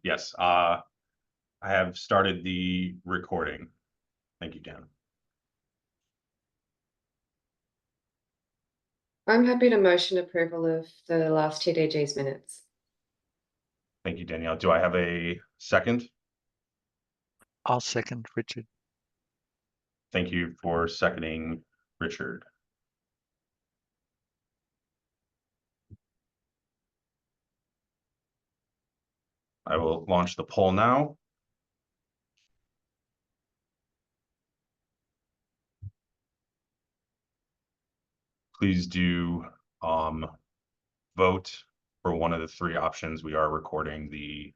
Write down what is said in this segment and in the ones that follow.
Yes, I have started the recording. Thank you, Dan. I'm happy to motion approval of the last TDG's minutes. Thank you, Danielle. Do I have a second? I'll second, Richard. Thank you for seconding, Richard. I will launch the poll now. Please do vote for one of the three options. We are recording the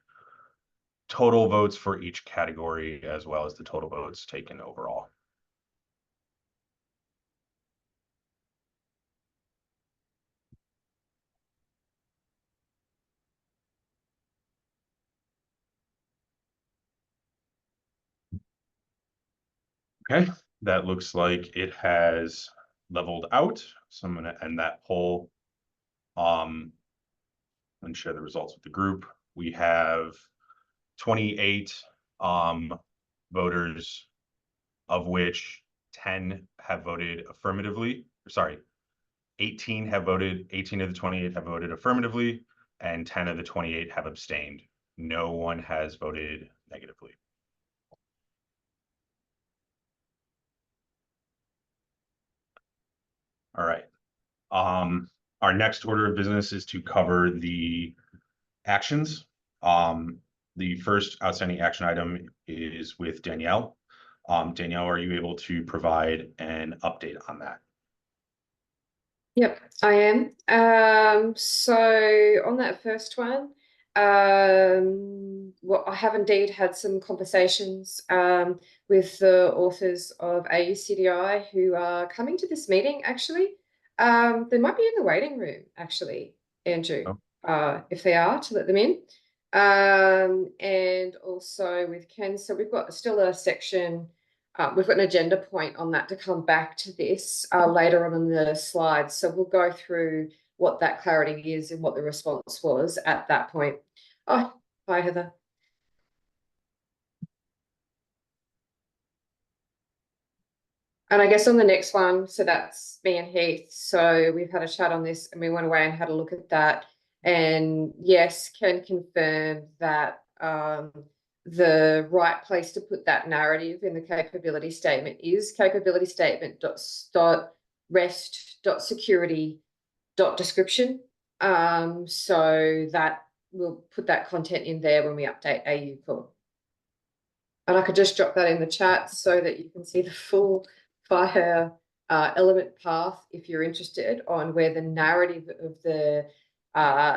total votes for each category as well as the total votes taken overall. Okay, that looks like it has leveled out. So I'm going to end that poll and share the results with the group. We have 28 voters, of which 10 have voted affirmatively. Sorry, 18 have voted, 18 of the 28 have voted affirmatively, and 10 of the 28 have abstained. No one has voted negatively. All right. Our next order of business is to cover the actions. The first outstanding action item is with Danielle. Danielle, are you able to provide an update on that? Yep, I am. So on that first one, well, I have indeed had some conversations with the authors of AUCDI who are coming to this meeting, actually. They might be in the waiting room, actually, Andrew, if they are, to let them in. And also with Ken, so we've got still a section. We've got an agenda point on that to come back to this later on in the slides. So we'll go through what that clarity is and what the response was at that point. Oh, hi, Heather. And I guess on the next one, so that's me and Heath. So we've had a chat on this and we went away and had a look at that. And yes, can confirm that the right place to put that narrative in the capability statement is capability statement.rest.security.description. So that we'll put that content in there when we update AUCDI. And I could just drop that in the chat so that you can see the full fire element path if you're interested on where the narrative of the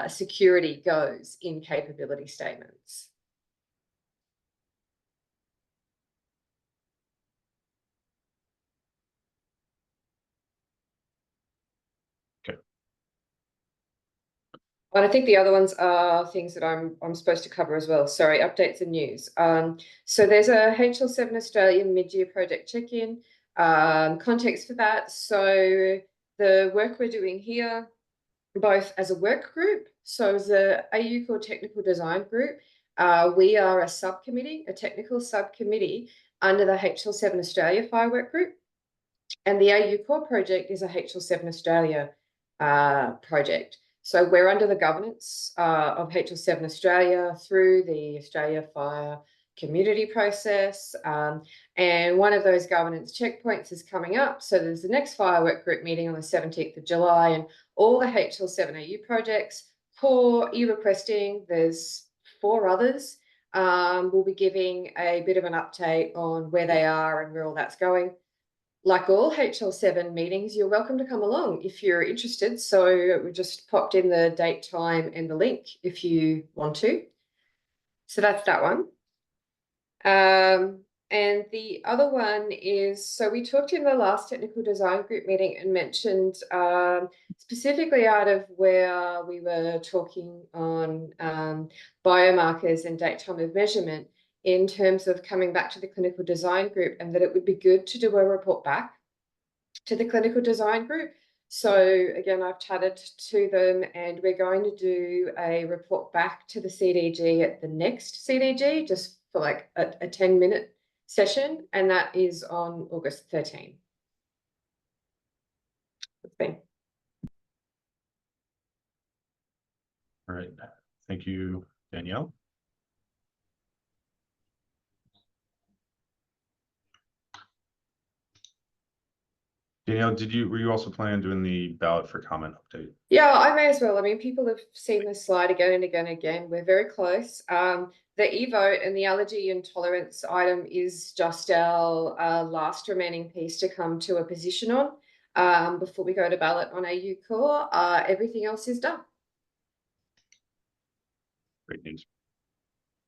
security goes in capability statements. But I think the other ones are things that I'm supposed to cover as well. Sorry, updates and news. So there's a HL7 Australia mid-year project check-in. Context for that. So the work we're doing here, both as a work group, so as the AUCDI Technical Design Group, we are a subcommittee, a technical subcommittee under the HL7 Australia Firework Group. And the AUCDI project is a HL7 Australia project. So we're under the governance of HL7 Australia through the Australia Fire community process. And one of those governance checkpoints is coming up. So there's the next firework group meeting on the 17th of July, and all the HL7 AU projects, Core, e-requesting, there's 4 others. We'll be giving a bit of an update on where they are and where all that's going. Like all HL7 meetings, you're welcome to come along if you're interested. So we just popped in the date, time, and the link if you want to. So that's that one. And the other one is, so we talked in the last technical design group meeting and mentioned specifically out of where we were talking on biomarkers and date time of measurement, in terms of coming back to the clinical design group, and that it would be good to do a report back to the clinical design group So again, I've chatted to them and we're going to do a report back to the CDG at the next CDG, just for like a 10-minute session, and that is on August 13. All right, thank you, Danielle. Danielle, were you also planning on doing the ballot for comment update? Yeah, I may as well. I mean, people have seen this slide again and again and again. We're very close. The eVote and the allergy intolerance item is just our last remaining piece to come to a position on before we go to ballot on AU Core. Everything else is done. Great news.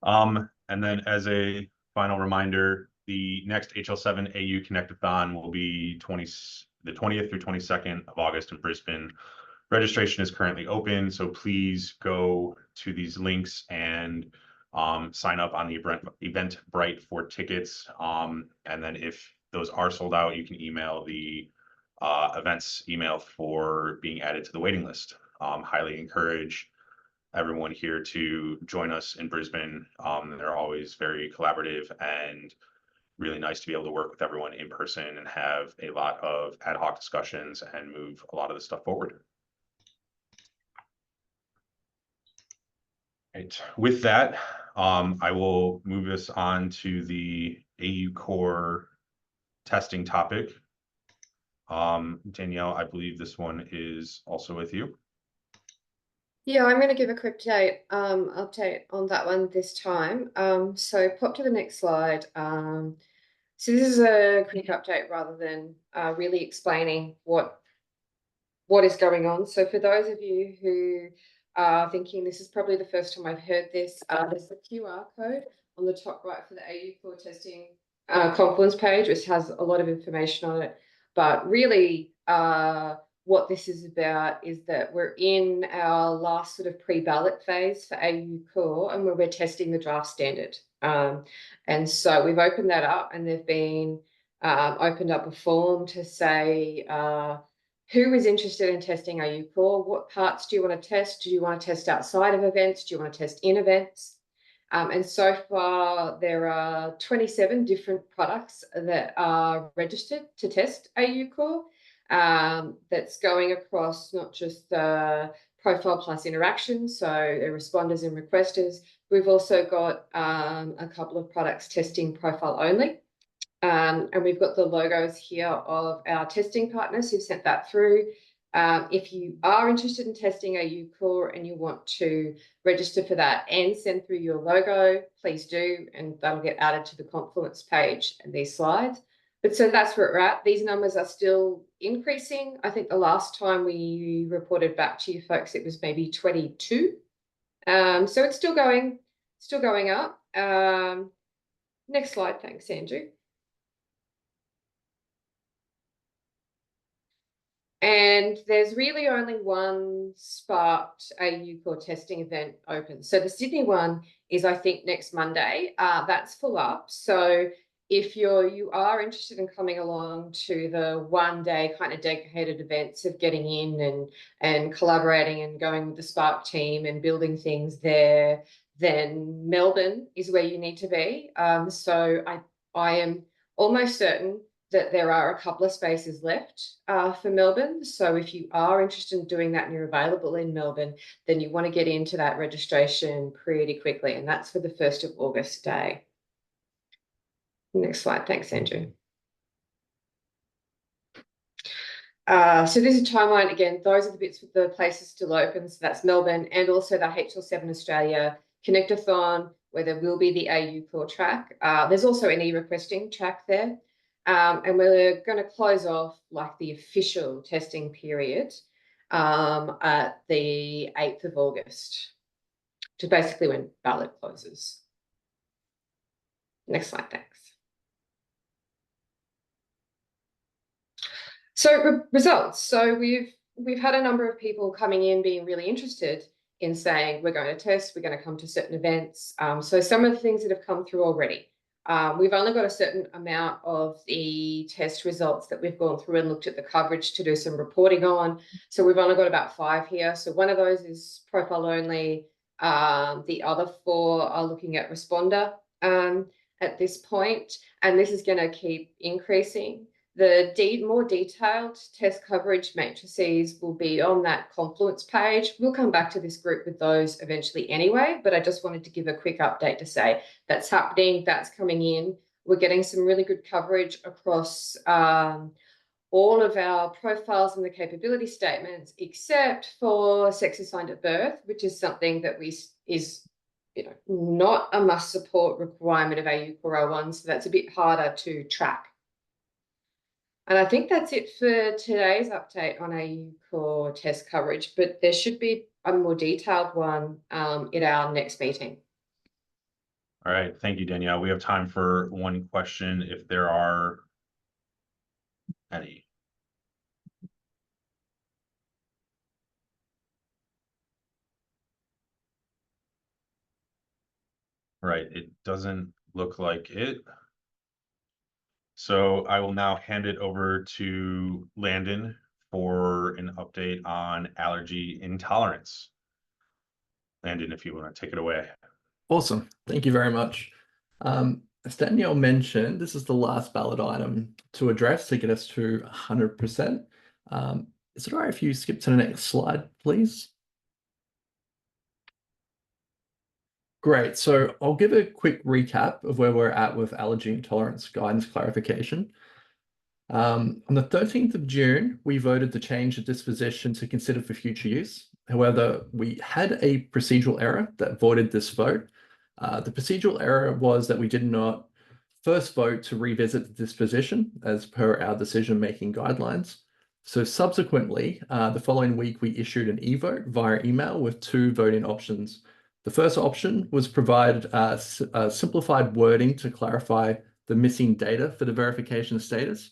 And then as a final reminder, the next HL7 AU Connectathon will be the 20th through 22nd of August in Brisbane. Registration is currently open, so please go to these links and sign up on the Eventbrite for tickets. And then if those are sold out, you can email the events email for being added to the waiting list. Highly encourage everyone here to join us in Brisbane. They're always very collaborative and really nice to be able to work with everyone in person and have a lot of ad hoc discussions and move a lot of this stuff forward. Right. With that, I will move us on to the AU Core testing topic. Danielle, I believe this one is also with you. Yeah, I'm going to give a quick update on that one this time. So pop to the next slide. So this is a quick update rather than really explaining what is going on. So for those of you who are thinking this is probably the first time I've heard this, there's a QR code on the top right for the AU Core testing Confluence page, which has a lot of information on it. But really, what this is about is that we're in our last sort of pre-ballot phase for AU Core, and where we're testing the draft standard. And so we've opened that up, and they've been opened up a form to say who is interested in testing AU Core? What parts do you want to test? Do you want to test outside of events? Do you want to test in events? And so far, there are 27 different products that are registered to test AU Core. That's going across not just the profile plus interaction, so responders and requesters. We've also got a couple of products testing profile only. And we've got the logos here of our testing partners who've sent that through. If you are interested in testing AU Core and you want to register for that and send through your logo, please do, and that'll get added to the Confluence page and these slides. But so that's where we're at. These numbers are still increasing. I think the last time we reported back to you folks, it was maybe 22. So it's still going up. Next slide, thanks, Andrew. And there's really only one sparked AU Core testing event open. So the Sydney one is, I think, next Monday. That's full up. So if you are interested in coming along to the one-day kind of dedicated events of getting in and collaborating and going with the Spark team and building things there, then Melbourne is where you need to be. So I am almost certain that there are a couple of spaces left for Melbourne. So if you are interested in doing that and you're available in Melbourne, then you want to get into that registration pretty quickly. And that's for the 1st of August day. Next slide. Thanks, Andrew. So this is a timeline. Again, those are the bits with the places still open. So that's Melbourne and also the HL7 Australia Connectathon, where there will be the AU Core track. There's also an e-requesting track there. And we're going to close off like the official testing period at the 8th of August, which is basically when ballot closes. Next slide, thanks. So results. So we've had a number of people coming in being really interested in saying we're going to test, we're going to come to certain events. So some of the things that have come through already. We've only got a certain amount of the test results that we've gone through and looked at the coverage to do some reporting on. So we've only got about 5 here. So one of those is profile only. The other 4 are looking at responder at this point, and this is going to keep increasing. The more detailed test coverage matrices will be on that Confluence page. We'll come back to this group with those eventually anyway, but I just wanted to give a quick update to say that's happening, that's coming in. We're getting some really good coverage across all of our profiles and the capability statements, except for sex assigned at birth, which is something that is not a must support requirement of AU Core R1, so that's a bit harder to track. And I think that's it for today's update on AU Core test coverage, but there should be a more detailed one in our next meeting. All right, thank you, Danielle. We have time for one question if there are any. Right, it doesn't look like it. So I will now hand it over to Landon for an update on allergy intolerance. Landon, if you want to take it away. Awesome. Thank you very much. As Danielle mentioned, this is the last ballot item to address to get us to 100%. Is it all right if you skip to the next slide, please? Great. So I'll give a quick recap of where we're at with allergy intolerance guidance clarification. On the 13th of June, we voted to change the disposition to consider for future use. However, we had a procedural error that voided this vote. The procedural error was that we did not first vote to revisit the disposition as per our decision-making guidelines. So subsequently, the following week, we issued an eVote via email with 2 voting options. The first option was provide simplified wording to clarify the missing data for the verification status.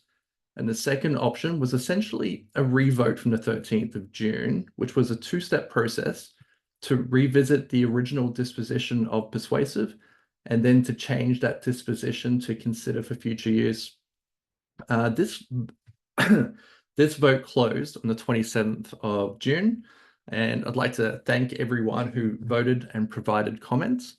And the second option was essentially a revote from the 13th of June, which was a 2-step process to revisit the original disposition of persuasive and then to change that disposition to consider for future use. This vote closed on the 27th of June, and I'd like to thank everyone who voted and provided comments.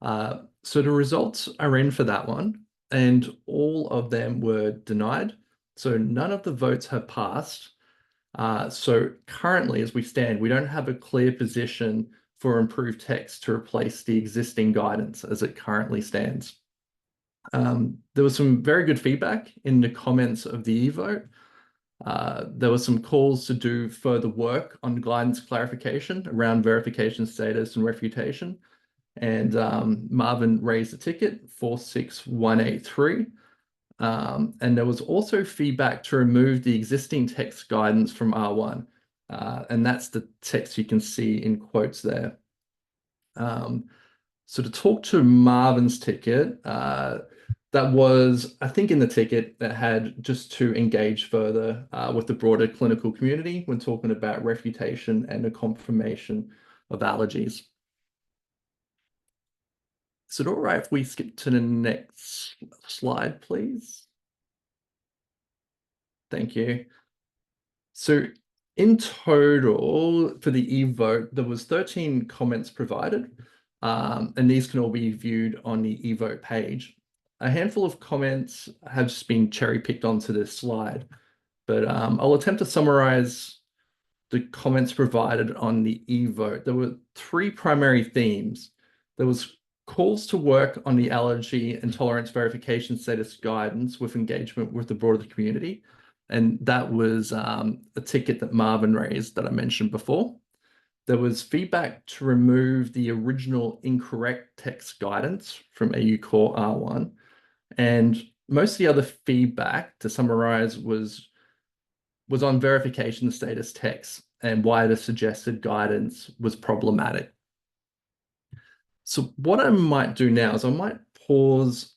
So the results are in for that one, and all of them were denied. So none of the votes have passed. So currently, as we stand, we don't have a clear position for improved text to replace the existing guidance as it currently stands. There was some very good feedback in the comments of the eVote. There were some calls to do further work on guidance clarification around verification status and refutation. And Marvin raised a ticket, 46183. And there was also feedback to remove the existing text guidance from R1. And that's the text you can see in quotes there. So to talk to Marvin's ticket, that was, I think in the ticket that had just to engage further with the broader clinical community when talking about refutation and the confirmation of allergies. Is it all right if we skip to the next slide, please? Thank you. So in total for the eVote, there was 13 comments provided, and these can all be viewed on the eVote page. A handful of comments have just been cherry-picked onto this slide, but I'll attempt to summarize the comments provided on the eVote. There were 3 primary themes. There was calls to work on the allergy intolerance verification status guidance with engagement with the broader community. And that was a ticket that Marvin raised that I mentioned before. There was feedback to remove the original incorrect text guidance from AU Core R1. And most of the other feedback, to summarize, was on verification status text and why the suggested guidance was problematic. So what I might do now is I might pause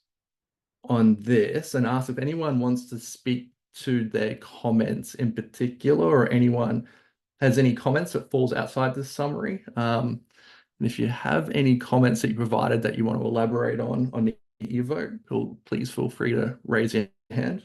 on this and ask if anyone wants to speak to their comments in particular, or anyone has any comments that falls outside this summary. And if you have any comments that you provided that you want to elaborate on the eVote, please feel free to raise your hand.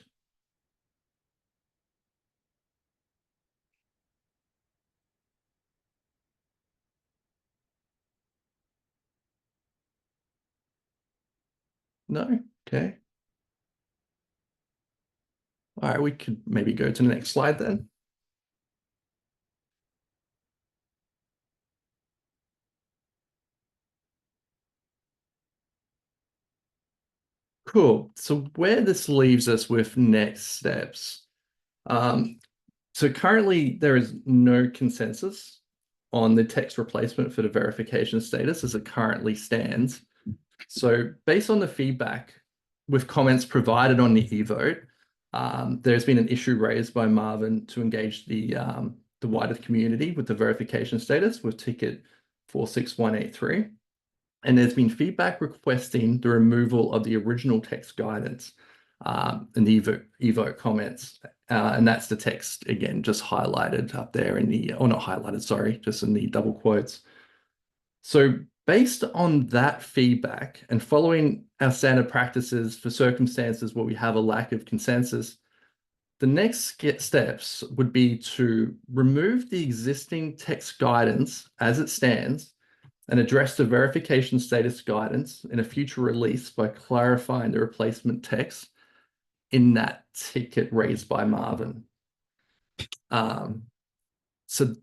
No? Okay. All right, we could maybe go to the next slide then. Cool. So where this leaves us with next steps. So currently there is no consensus on the text replacement for the verification status as it currently stands. So based on the feedback with comments provided on the eVote, there's been an issue raised by Marvin to engage the wider community with the verification status with ticket 46183. And there's been feedback requesting the removal of the original text guidance in the eVote comments. And that's the text, again, just highlighted up there in the, or not highlighted, sorry, just in the double quotes. So based on that feedback and following our standard practices for circumstances where we have a lack of consensus, the next steps would be to remove the existing text guidance as it stands and address the verification status guidance in a future release by clarifying the replacement text in that ticket raised by Marvin. So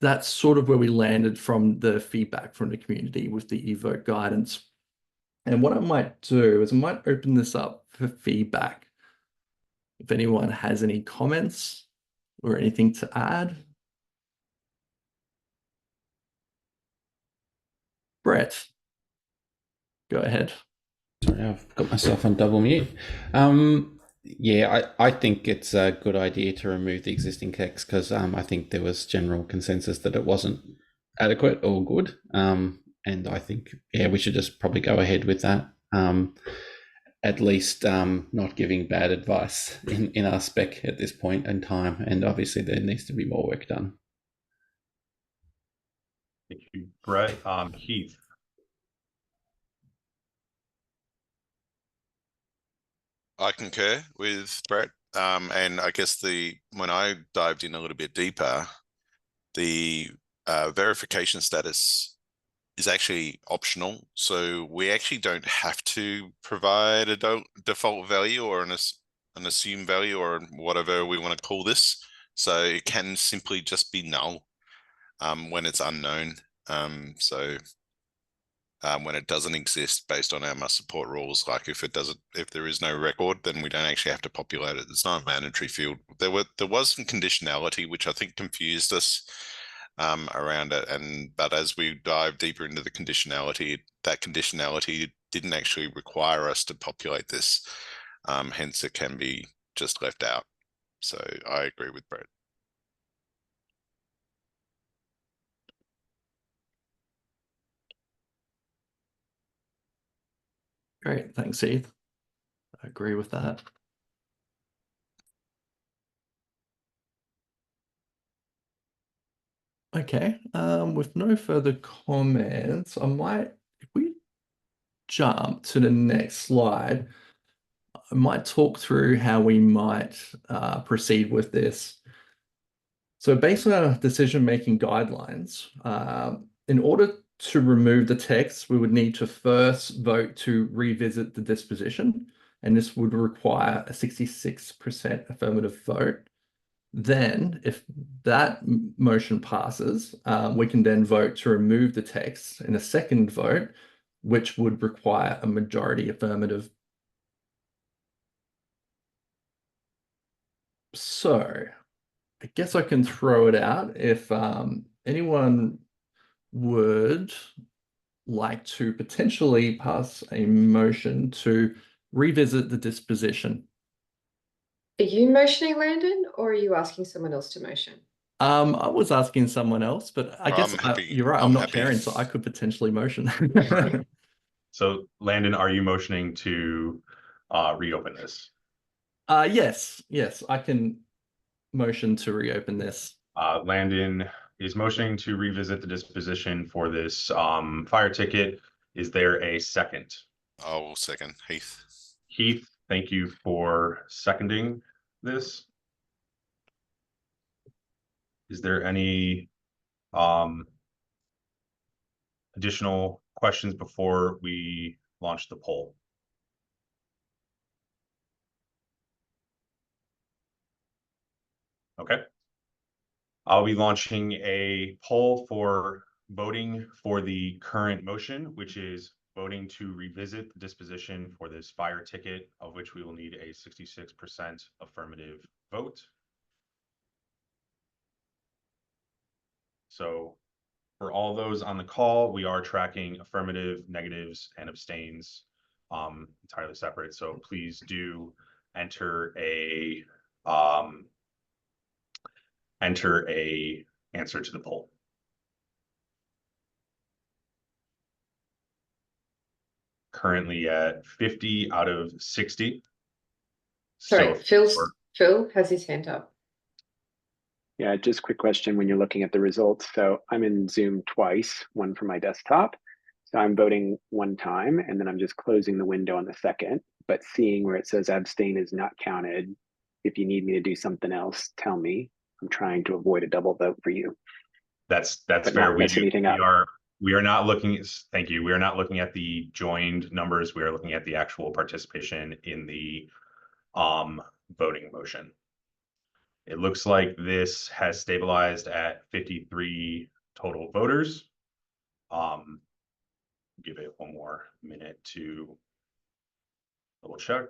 that's sort of where we landed from the feedback from the community with the eVote guidance. And what I might do is I might open this up for feedback. If anyone has any comments or anything to add. Brett, go ahead. Sorry, I've got myself on double mute. Yeah, I think it's a good idea to remove the existing text because I think there was general consensus that it wasn't adequate or good. And I think, yeah, we should just probably go ahead with that. At least not giving bad advice in our spec at this point in time. And obviously there needs to be more work done. Thank you, Brett. Heath. I concur with Brett. And I guess when I dived in a little bit deeper, the verification status is actually optional. So we actually don't have to provide a default value or an assumed value or whatever we want to call this. So it can simply just be null when it's unknown. When it doesn't exist based on our must support rules, like if there is no record, then we don't actually have to populate it. It's not a mandatory field. There was some conditionality which I think confused us around it, but as we dive deeper into the conditionality, that conditionality didn't actually require us to populate this. Hence, it can be just left out. So I agree with Brett. Great, thanks, Heath. I agree with that. Okay, with no further comments, if we jump to the next slide, I might talk through how we might proceed with this. So based on our decision-making guidelines, in order to remove the text, we would need to first vote to revisit the disposition, and this would require a 66% affirmative vote. Then, if that motion passes, we can then vote to remove the text in a second vote, which would require a majority affirmative. So, I guess I can throw it out if anyone would like to potentially pass a motion to revisit the disposition. Are you motioning, Landon, or are you asking someone else to motion? I was asking someone else, but I guess you're right. I'm not chairing, so I could potentially motion. So Landon, are you motioning to reopen this? Yes, I can motion to reopen this. Landon is motioning to revisit the disposition for this fire ticket. Is there a second? I'll second Heath. Heath, thank you for seconding this. Is there any additional questions before we launch the poll? Okay. I'll be launching a poll for voting for the current motion, which is voting to revisit the disposition for this fire ticket, of which we will need a 66% affirmative vote. So for all those on the call, we are tracking affirmative, negatives, and abstains entirely separate. So please do enter a answer to the poll. Currently at 50 out of 60. Sorry, So Phil has his hand up. Yeah, just a quick question when you're looking at the results. So I'm in Zoom twice, one from my desktop. So I'm voting one time and then I'm just closing the window on the second, but seeing where it says abstain is not counted. If you need me to do something else, tell me. I'm trying to avoid a double vote for you. that's But fair. not mess anything up. We are not looking, thank you. We are not looking at the joined numbers. We are looking at the actual participation in the voting motion. It looks like this has stabilized at 53 total voters. Give it one more minute to double check.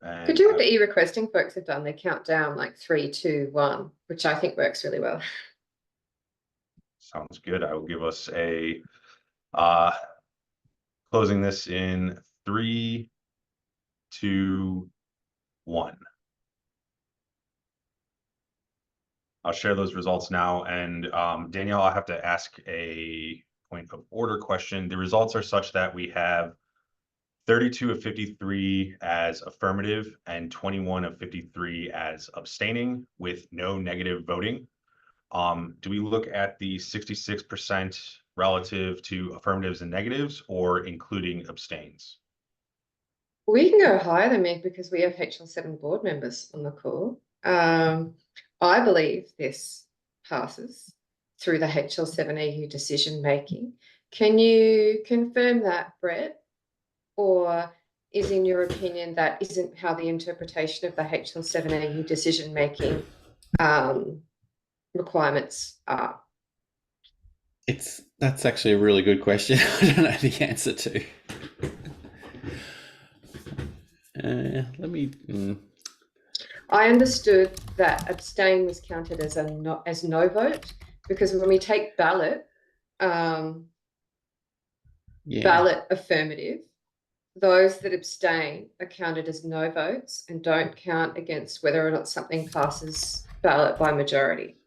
And Could do what the e-requesting folks have done. They count down like 3, 2, 1, which I think works really well. sounds good. I will give us a closing this in 3, 2, 1. I'll share those results now. And Danielle, I'll have to ask a point of order question. The results are such that we have 32 of 53 as affirmative and 21 of 53 as abstaining with no negative voting. Do we look at the 66% relative to affirmatives and negatives or including abstains? We can go higher than me because we have HL7 board members on the call. I believe this passes through the HL7 EU decision making. Can you confirm that, Brett? Or is, in your opinion, that isn't how the interpretation of the HL7 EU decision making requirements are? That's actually a really good question. I don't know the answer to. Let me. I understood that abstain was counted as no vote, because when we take ballot, ballot affirmative, those that abstain are counted as no votes and don't count against whether or not something passes ballot by majority.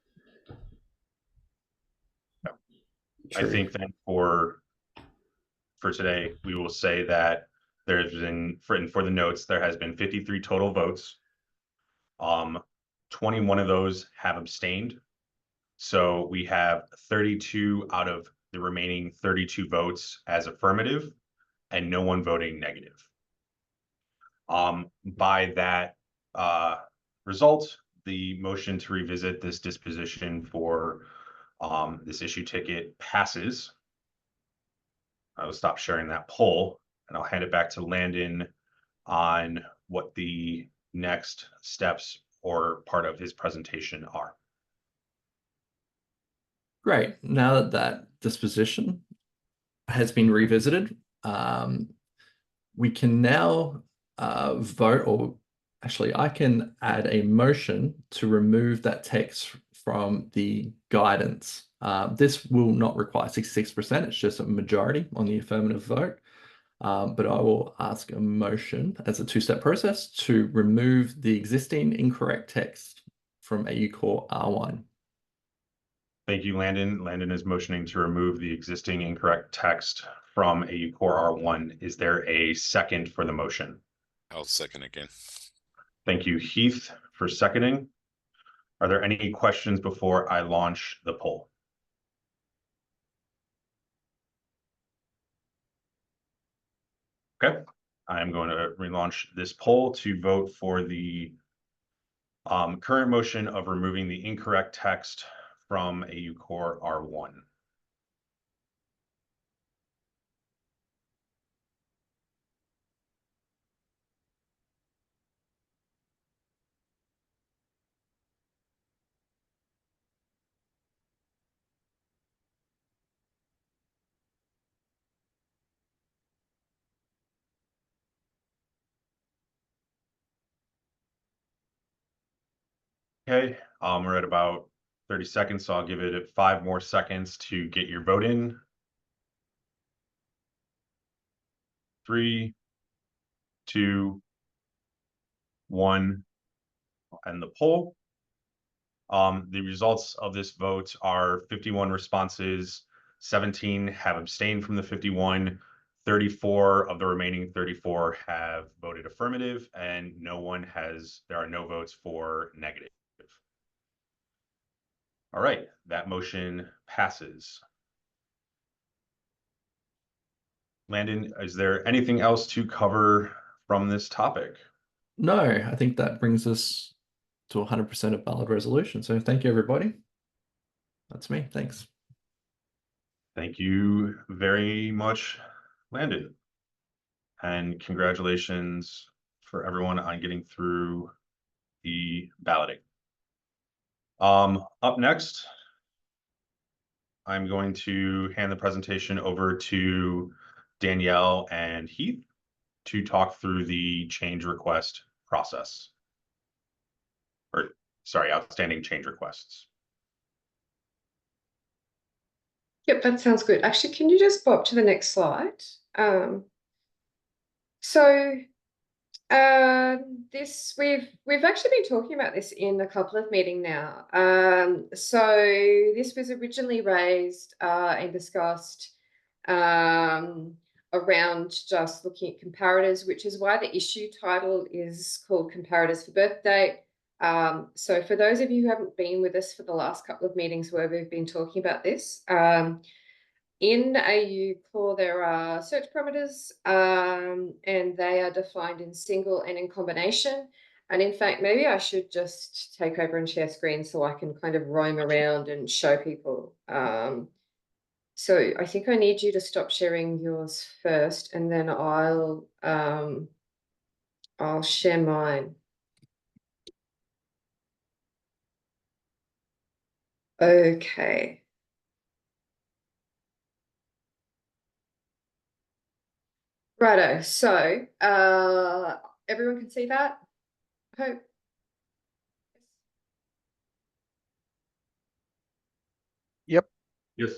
I think then for today, we will say that there's been, for the notes, there has been 53 total votes. 21 of those have abstained. So we have 32 out of the remaining 32 votes as affirmative and no one voting negative. By that result, the motion to revisit this disposition for this issue ticket passes. I will stop sharing that poll and I'll hand it back to Landon on what the next steps or part of his presentation are. Great. Now that that disposition has been revisited, we can now vote, or actually I can add a motion to remove that text from the guidance. This will not require 66%, it's just a majority on the affirmative vote. But I will ask a motion as a two-step process to remove the existing incorrect text from AU Core R1. Thank you, Landon. Landon is motioning to remove the existing incorrect text from AU Core R1. Is there a second for the motion? I'll second again. Thank you, Heath, for seconding. Are there any questions before I launch the poll? Okay, I'm going to relaunch this poll to vote for the current motion of removing the incorrect text from AU Core R1. Okay, we're at about 30 seconds, so I'll give it 5 more seconds to get your vote in. 3, 2, 1, and the poll. The results of this vote are 51 responses, 17 have abstained from the 51, 34 of the remaining 34 have voted affirmative, and there are no votes for negative. All right, that motion passes. Landon, is there anything else to cover from this topic? No, I think that brings us to 100% of ballot resolution. So thank you, everybody. That's me. Thanks. Thank you very much, Landon. And congratulations for everyone on getting through the balloting. Up next, I'm going to hand the presentation over to Danielle and Heath to talk through the change request process. Or, sorry, outstanding change requests. Yep, that sounds good. Actually, can you just pop to the next slide? This we've actually been talking about this in a couple of meetings now. So this was originally raised and discussed around just looking at comparators, which is why the issue title is called Comparators for Birth Date. So for those of you who haven't been with us for the last couple of meetings where we've been talking about this, in AU Core, there are search parameters, and they are defined in single and in combination. And in fact, maybe I should just take over and share screen so I can kind of roam around and show people. So I think I need you to stop sharing yours first, and then I'll share mine. Okay. Righto, so everyone can see that? I hope. Yep. Yes.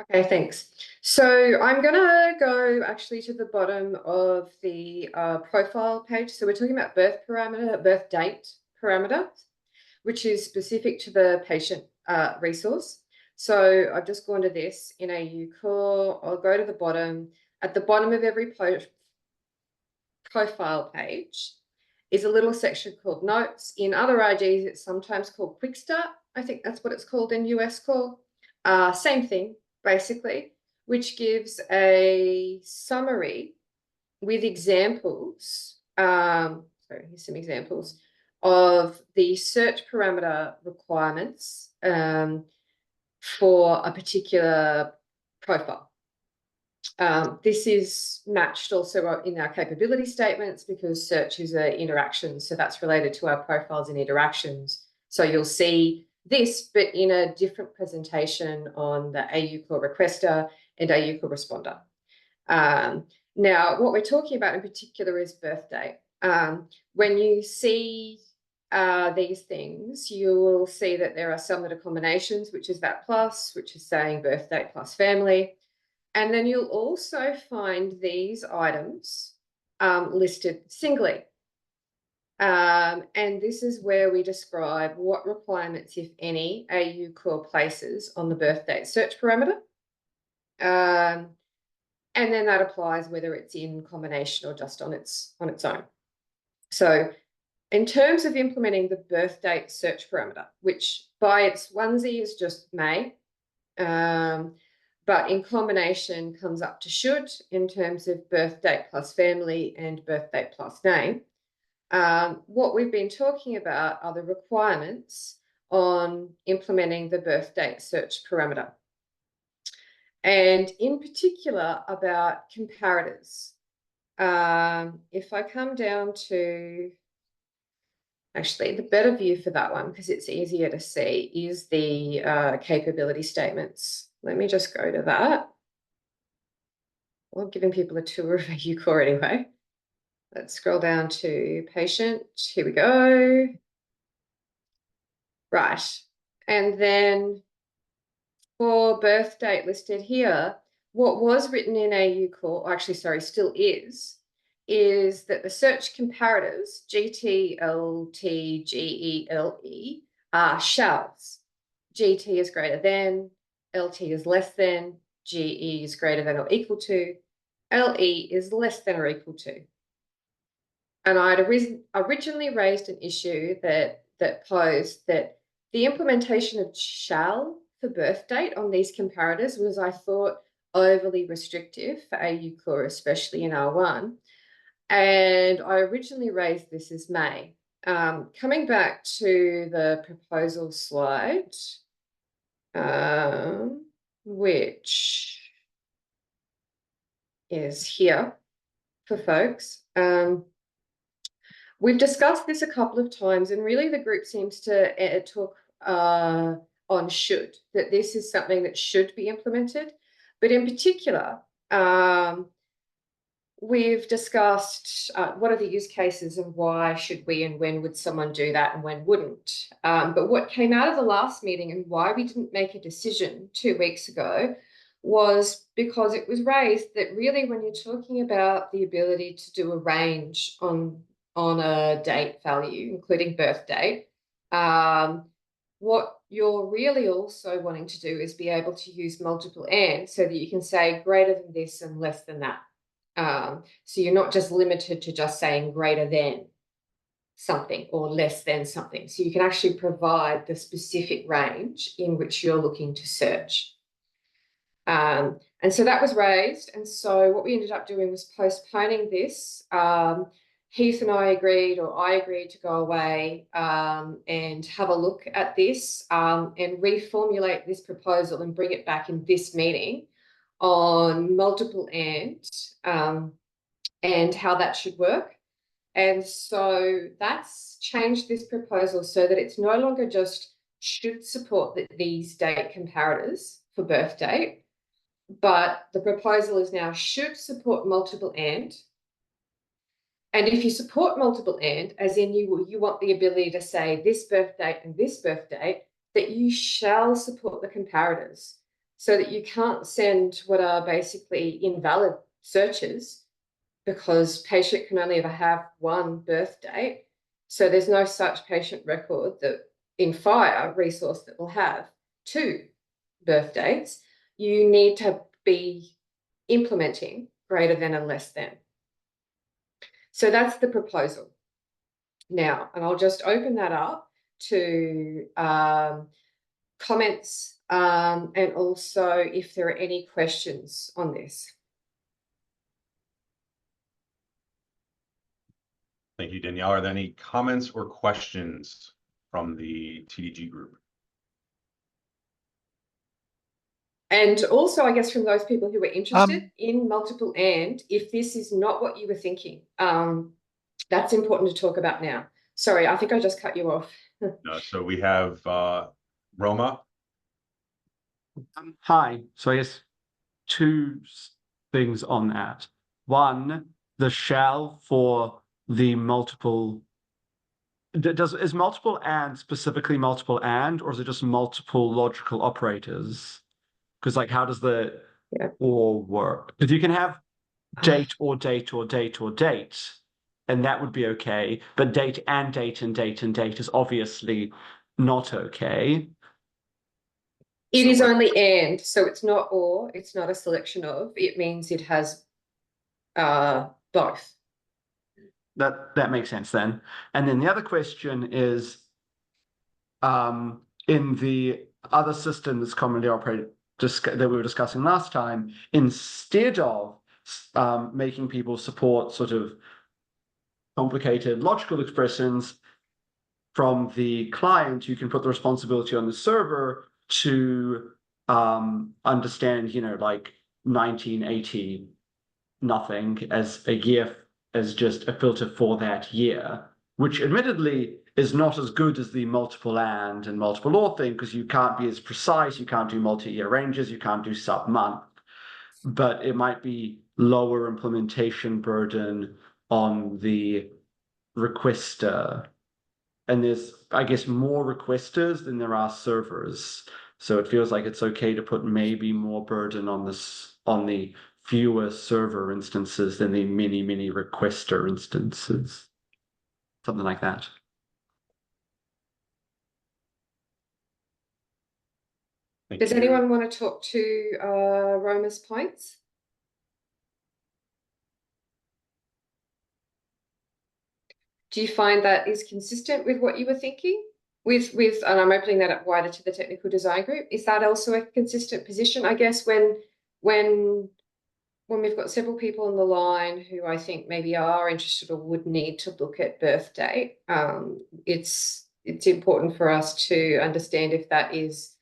Okay, thanks. So I'm gonna go actually to the bottom of the profile page. So we're talking about birth date parameter, which is specific to the patient resource. So I've just gone to this in AU Core. I'll go to the bottom. At the bottom of every profile page is a little section called notes. In other IGs, it's sometimes called Quick Start. I think that's what it's called in US Core. Same thing, basically, which gives a summary with examples. Sorry, here's some examples of the search parameter requirements for a particular profile. This is matched also in our capability statements because search is an interaction. So that's related to our profiles and interactions. So you'll see this, but in a different presentation on the AU Core Requester and AU Core Responder. Now, what we're talking about in particular is birth date. When you see these things, you will see that there are some that are combinations, which is that plus, which is saying birth date plus family. And then you'll also find these items listed singly. And this is where we describe what requirements, if any, AU Core places on the birth date search parameter. And then that applies whether it's in combination or just on its own. So in terms of implementing the birth date search parameter, which by its onesie is just May, but in combination comes up to should in terms of birth date plus family and birth date plus name. What we've been talking about are the requirements on implementing the birth date search parameter. And in particular about comparators. If I come down to, actually the better view for that one, because it's easier to see, is the capability statements. Let me just go to that. Well, I'm giving people a tour of AUCore anyway. Let's scroll down to patient. Here we go. Right. And then for birth date listed here, what was written in AUCore, actually, sorry, still is that the search comparators, GT, LT, GE, LE, are shalls. GT is greater than, LT is less than, GE is greater than or equal to, LE is less than or equal to. And I'd originally raised an issue that posed that the implementation of shall for birth date on these comparators was, I thought, overly restrictive for AUCore, especially in R1. And I originally raised this as may. Coming back to the proposal slide, which is here for folks. We've discussed this a couple of times, and really the group seems to talk on should, that this is something that should be implemented. But in particular, we've discussed what are the use cases and why should we and when would someone do that and when wouldn't. But what came out of the last meeting and why we didn't make a decision 2 weeks ago was because it was raised that really when you're talking about the ability to do a range on a date value, including birth date, what you're really also wanting to do is be able to use multiple and so that you can say greater than this and less than that. So you're not just limited to just saying greater than something or less than something. So you can actually provide the specific range in which you're looking to search. And so that was raised. And so what we ended up doing was postponing this. Heath and I agreed to go away and have a look at this and reformulate this proposal and bring it back in this meeting on multiple and how that should work. And so that's changed this proposal so that it's no longer just should support these date comparators for birth date, but the proposal is now should support multiple and if you support multiple and, as in you want the ability to say this birth date and this birth date, that you shall support the comparators so that you can't send what are basically invalid searches because patient can only ever have one birth date. So there's no such patient record that in FHIR resource that will have 2 birth dates. You need to be implementing greater than and less than. So that's the proposal. Now, and I'll just open that up to comments and also if there are any questions on this. Thank you, Danielle. Are there any comments or questions from the TDG group? And also, I guess, from those people who were interested in multiple and, if this is not what you were thinking, that's important to talk about now. Sorry, I think I just cut you off. So we have Roma. Hi. So I guess 2 things on that. One, the shall for the multiple. Is multiple and specifically multiple and, or is it just multiple logical operators? Because like, how does the or work? Because you can have date or date or date or date, and that would be okay. But date and date and date and date is obviously not okay. It is only and, so it's not or, it's not a selection of, it means it has both. That makes sense then. And then the other question is, in the other system that's commonly operated, that we were discussing last time, instead of making people support sort of complicated logical expressions from the client, you can put the responsibility on the server to understand, like 1980 nothing as a year, as just a filter for that year, which admittedly is not as good as the multiple and multiple or thing, because you can't be as precise, you can't do multi-year ranges, you can't do sub-month, but it might be lower implementation burden on the requester. And there's, I guess, more requesters than there are servers. So it feels like it's okay to put maybe more burden on the fewer server instances than the many requester instances. Something like that. Does anyone want to talk to Roma's points? Do you find that is consistent with what you were thinking? And I'm opening that up wider to the technical design group. Is that also a consistent position? I guess when we've got several people on the line who I think maybe are interested or would need to look at birth date, it's important for us to understand if that is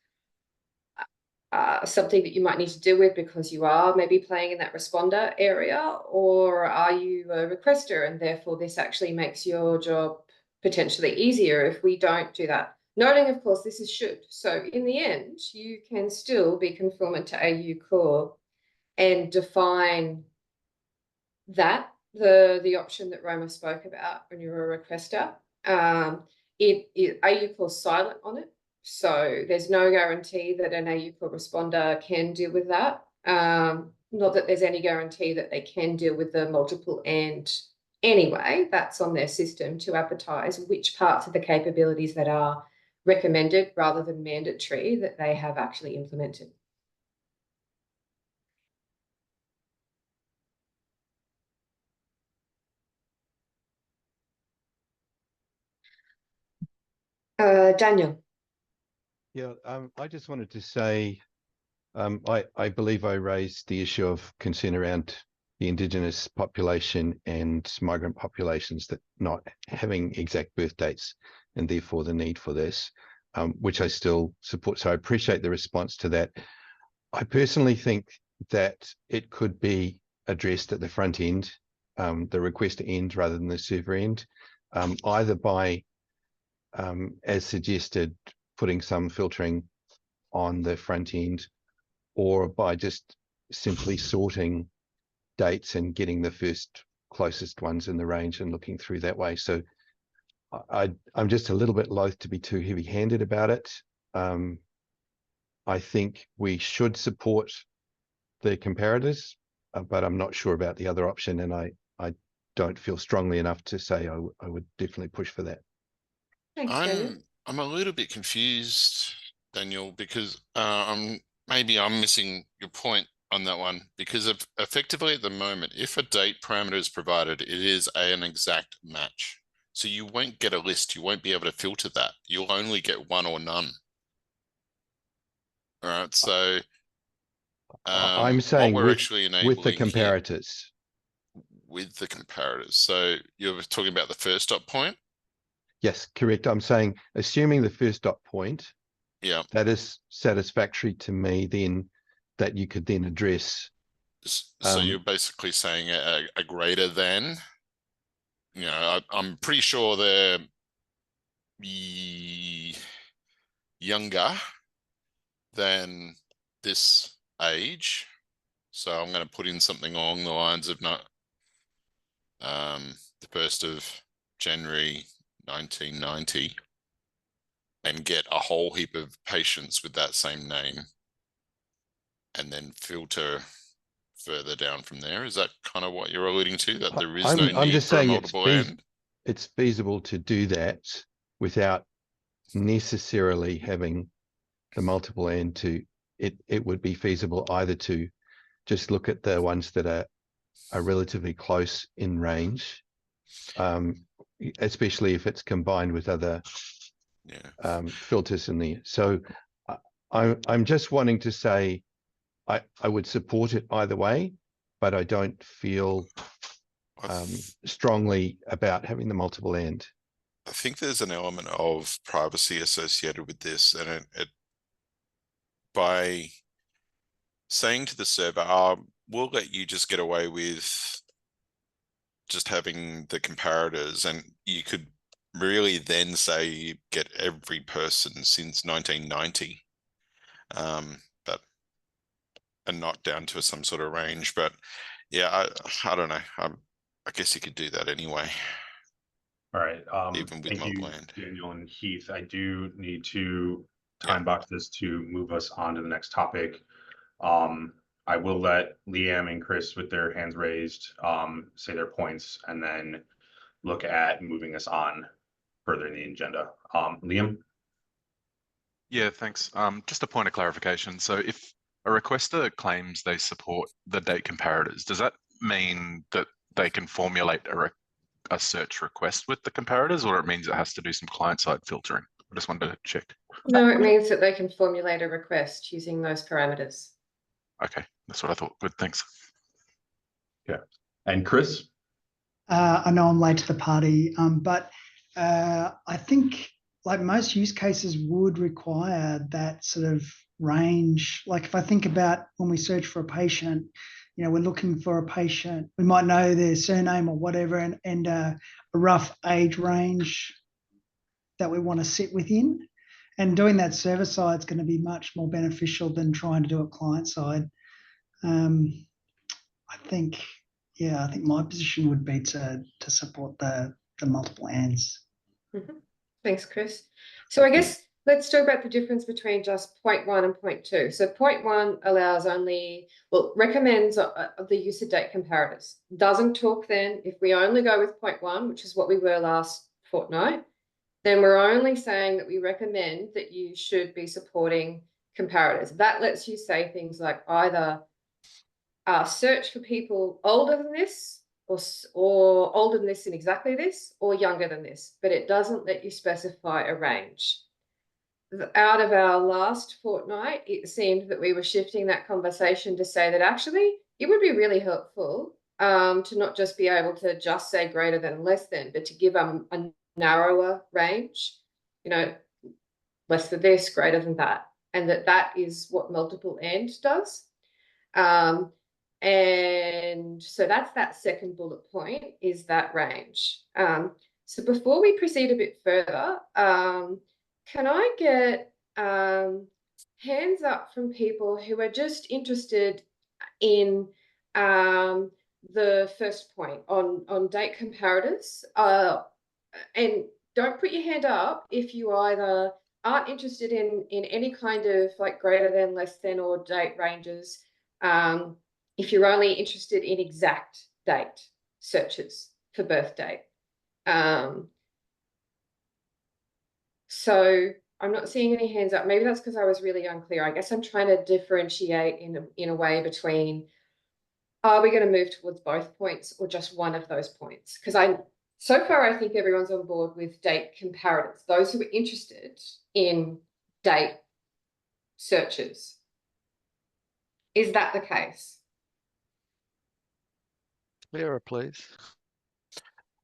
something that you might need to deal with because you are maybe playing in that responder area, or are you a requester and therefore this actually makes your job potentially easier if we don't do that. Noting, of course, this is should. So in the end, you can still be conformant to AU Core and define that, the option that Roma spoke about when you're a requester. AU Core silent on it. So there's no guarantee that an AU Core responder can deal with that. Not that there's any guarantee that they can deal with the multiple and anyway, that's on their system to advertise which parts of the capabilities that are recommended rather than mandatory that they have actually implemented. Daniel. Yeah, I just wanted to say, I believe I raised the issue of concern around the Indigenous population and migrant populations that not having exact birth dates and therefore the need for this, which I still support. So I appreciate the response to that. I personally think that it could be addressed at the front end, the requester end rather than the server end, either by, as suggested, putting some filtering on the front end, or by just simply sorting dates and getting the first closest ones in the range and looking through that way. So I'm just a little bit loath to be too heavy-handed about it. I think we should support the comparators, but I'm not sure about the other option, and I don't feel strongly enough to say I would definitely push for that. Thanks, Daniel. I'm a little bit confused, Daniel, because maybe I'm missing your point on that one, because effectively at the moment, if a date parameter is provided, it is an exact match. So you won't get a list. You won't be able to filter that. You'll only get one or none. All right. So I'm saying what we're actually enabling with the comparators. With the comparators. So you're talking about the first dot point? Yes, correct. I'm saying, assuming the first dot point, yeah, that is satisfactory to me, then that you could then address. So you're basically saying a greater than, I'm pretty sure they're younger than this age. So I'm going to put in something along the lines of not the 1st of January 1990 and get a whole heap of patients with that same name and then filter further down from there. Is that kind of what you're alluding to, that there is no need for a multiple and? It's feasible to do that without necessarily having the multiple and to it would be feasible either to just look at the ones that are relatively close in range, especially if it's combined with other filters in there. So I'm just wanting to say I would support it either way, but I don't feel strongly about having the multiple end. I think there's an element of privacy associated with this, and it by saying to the server, we'll let you just get away with just having the comparators, and you could really then say you get every person since 1990, but and not down to some sort of range. But yeah, I don't know. I guess you could do that anyway. All right. Even with Thank you, multi-land. Daniel and Heath. I do need to Yeah. time box this to move us on to the next topic. I will let Liam and Chris with their hands raised say their points and then look at moving us on further in the agenda. Liam? Yeah, thanks. Just a point of clarification. So if a requester claims they support the date comparators, does that mean that they can formulate a search request with the comparators, or it means it has to do some client-side filtering? I just wanted to check. No, it means that they can formulate a request using those parameters. Okay, that's what I thought. Good, thanks. Yeah. And Chris? I know I'm late to the party, but I think like most use cases would require that sort of range. Like if I think about when we search for a patient, you know, we're looking for a patient, we might know their surname or whatever, and a rough age range that we want to sit within. And doing that server side is going to be much more beneficial than trying to do it client side. I think my position would be to support the multiple ands. Mm-hmm. Thanks, Chris. So I guess let's talk about the difference between just point 1 and point 2. So point 1 allows recommends the use of date comparators. Doesn't talk then, if we only go with point 1, which is what we were last fortnight, then we're only saying that we recommend that you should be supporting comparators. That lets you say things like either search for people older than this, or older than this in exactly this, or younger than this, but it doesn't let you specify a range. Out of our last fortnight, it seemed that we were shifting that conversation to say that actually it would be really helpful to not just be able to just say greater than and less than, but to give a narrower range, you know, less than this, greater than that, and that is what multiple and does. And so that's that second bullet point, is that range. So before we proceed a bit further, can I get hands up from people who are just interested in the first point on date comparators? And don't put your hand up if you either aren't interested in any kind of like greater than, less than, or date ranges. If you're only interested in exact date searches for birth date. So I'm not seeing any hands up. Maybe that's because I was really unclear. I guess I'm trying to differentiate in a way between, are we going to move towards both points or just one of those points? Because so far I think everyone's on board with date comparators, those who are interested in date searches. Is that the case? Clearer, please.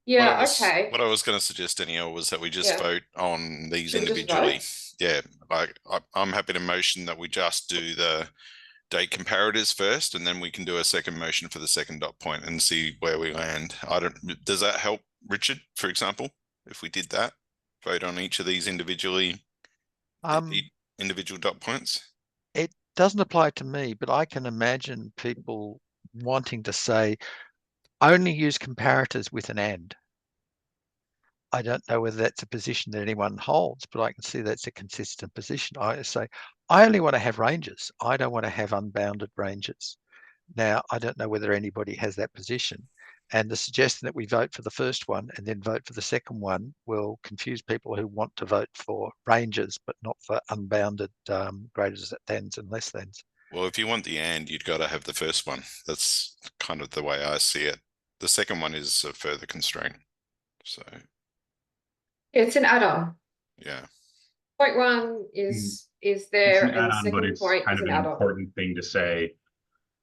Yeah, okay. What I was going to suggest, Danielle, was that we just vote on these Should we just individually. vote? Yeah, like I'm happy to motion that we just do the date comparators first, and then we can do a second motion for the second dot point and see where we land. Does that help, Richard, for example, if we did that? Vote on each of these individually, individual dot points? It doesn't apply to me, but I can imagine people wanting to say, only use comparators with an and. I don't know whether that's a position that anyone holds, but I can see that's a consistent position. I say, I only want to have ranges. I don't want to have unbounded ranges. Now, I don't know whether anybody has that position. And the suggestion that we vote for the first one and then vote for the second one will confuse people who want to vote for ranges, but not for unbounded greater thans and less thans. Well, if you want the and, you'd got to have the first one. That's kind of the way I see it. The second one is a further constraint. So it's an add-on. yeah. Point 1 is is It's there, an and the add-on, but second it's point kind is of an an add-on. important thing to say.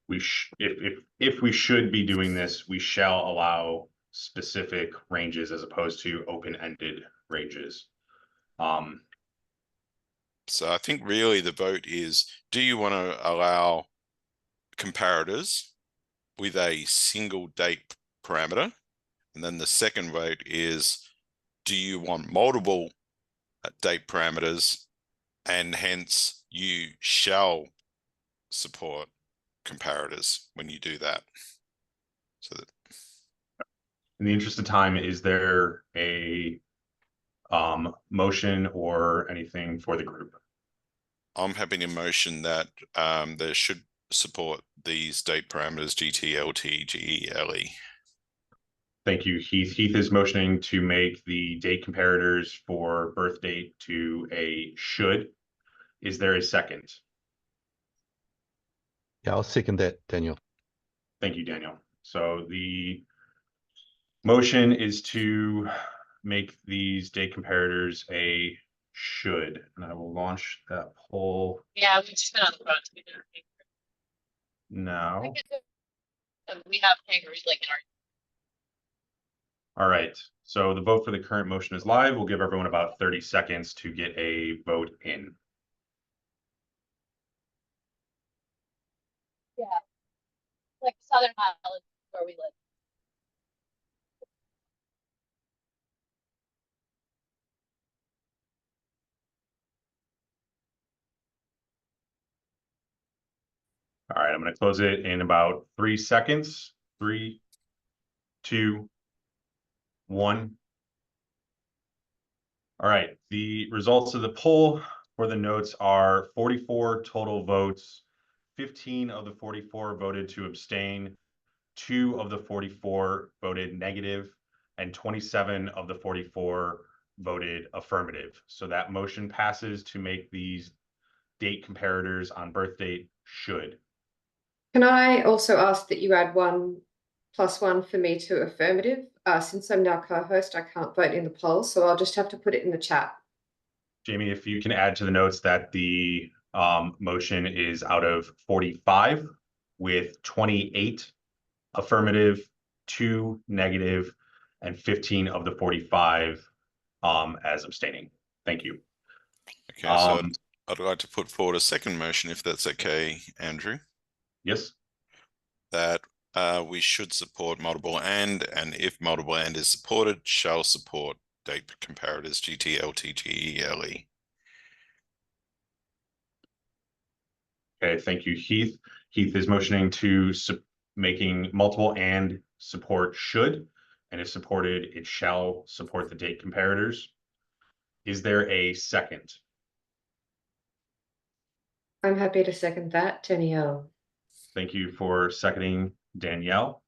If we should be doing this, we shall allow specific ranges as opposed to open-ended ranges. So I think really the vote is, do you want to allow comparators with a single date parameter? And then the second vote is, do you want multiple date parameters, and hence you shall support comparators when you do that? So that In the interest of time, is there a motion or anything for the group? I'm having a motion that there should support these date parameters GT, LT, GE, LE. Thank you, Heath. Heath is motioning to make the date comparators for birth date to a should. Is there a second? Yeah, I'll second that, Daniel. Thank you, Daniel. So the motion is to make these date comparators a should, and I will launch that poll Yeah, we've just been on the phone. now. We have kangaroos like in our. All right, so the vote for the current motion is live. We'll give everyone about 30 seconds to get a vote in. Yeah, like Southern Highlands where we live. All right, I'm going to close it in about 3 seconds. 3, 2, 1. All right, the results of the poll for the notes are 44 total votes. 15 of the 44 voted to abstain. 2 of the 44 voted negative, and 27 of the 44 voted affirmative. So that motion passes to make these date comparators on birth date should. Can I also ask that you add 1+1 for me to affirmative? Since I'm now co-host, I can't vote in the poll, so I'll just have to put it in the chat. Jamie, if you can add to the notes that the motion is out of 45 with 28 affirmative, 2 negative, and 15 of the 45 as abstaining. Thank you. Okay, so I'd like to put forward a second motion, if that's okay, Andrew. Yes. That we should support multiple and if multiple and is supported, shall support date comparators GT, LT, GE, LE. Okay, thank you, Heath. Heath is motioning to making multiple and support should, and if supported, it shall support the date comparators. Is there a second? I'm happy to second that, Danielle. Thank you for seconding, Danielle.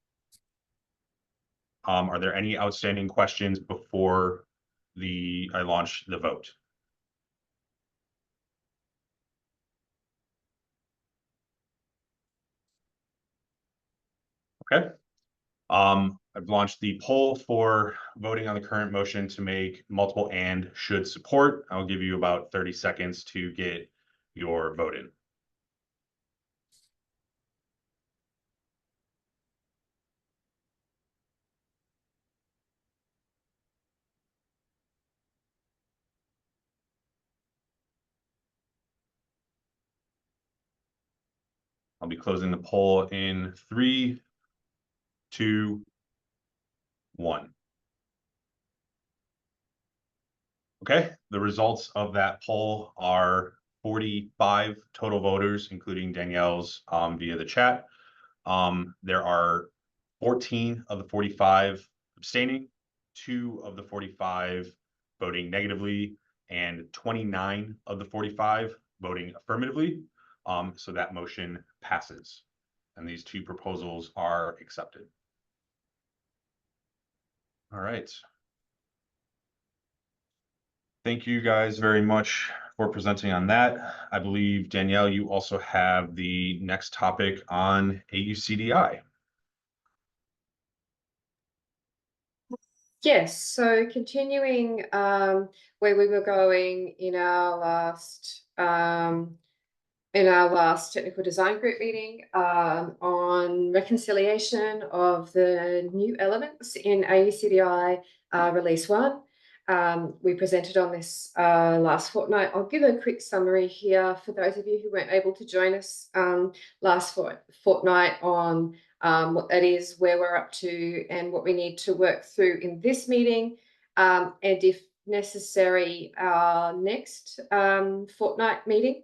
Are there any outstanding questions before I launch the vote? Okay. I've launched the poll for voting on the current motion to make multiple and should support. I'll give you about 30 seconds to get your vote in. I'll be closing the poll in 3, 2, 1. Okay, the results of that poll are 45 total voters, including Danielle's via the chat. There are 14 of the 45 abstaining, 2 of the 45 voting negatively, and 29 of the 45 voting affirmatively. So that motion passes, and these 2 proposals are accepted. All right. Thank you guys very much for presenting on that. I believe, Danielle, you also have the next topic on AUCDI. Yes, so continuing where we were going in our last technical design group meeting on reconciliation of the new elements in AUCDI release 1. We presented on this last fortnight. I'll give a quick summary here for those of you who weren't able to join us last fortnight on what that is, where we're up to, and what we need to work through in this meeting, and if necessary, our next fortnight meeting.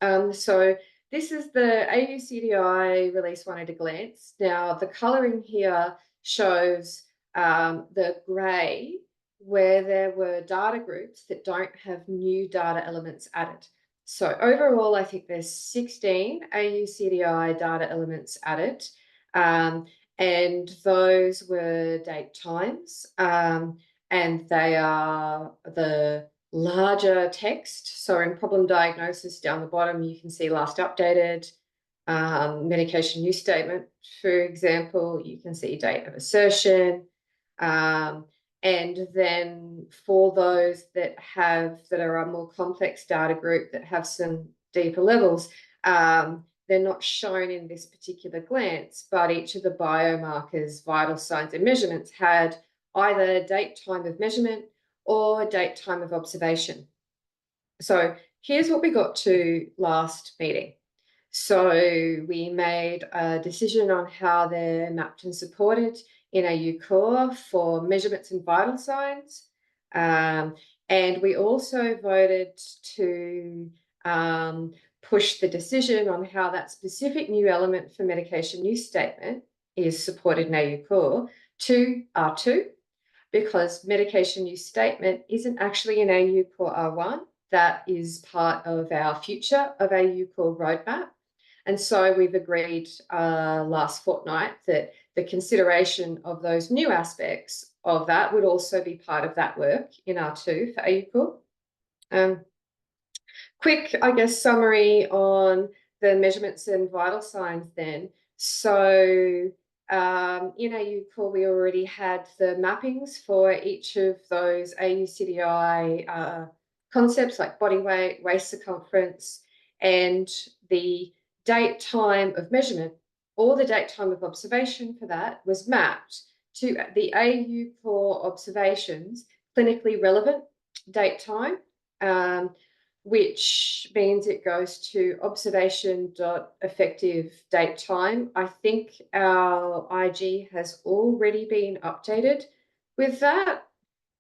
So this is the AUCDI release 1 at a glance. Now the colouring here shows the grey where there were data groups that don't have new data elements added. So overall, I think there's 16 AUCDI data elements added, and those were date times, and they are the larger text. So in problem diagnosis down the bottom, you can see last updated, medication use statement, for example, you can see date of assertion, and then for those that are a more complex data group that have some deeper levels, they're not shown in this particular glance, but each of the biomarkers, vital signs and measurements had either date time of measurement or date time of observation. So here's what we got to last meeting. So we made a decision on how they're mapped and supported in AU Core for measurements and vital signs. And we also voted to push the decision on how that specific new element for medication use statement is supported in AU Core to R2, because medication use statement isn't actually an AU Core R1. That is part of our future of AU Core roadmap. And so we've agreed last fortnight that the consideration of those new aspects of that would also be part of that work in R2 for AU Core. Quick, I guess, summary on the measurements and vital signs then. So in AU Core, we already had the mappings for each of those AUCDI concepts like body weight, waist circumference, and the date time of measurement, or the date time of observation for that was mapped to the AU Core observations, clinically relevant date time, which means it goes to observation.effective date time. I think our IG has already been updated with that.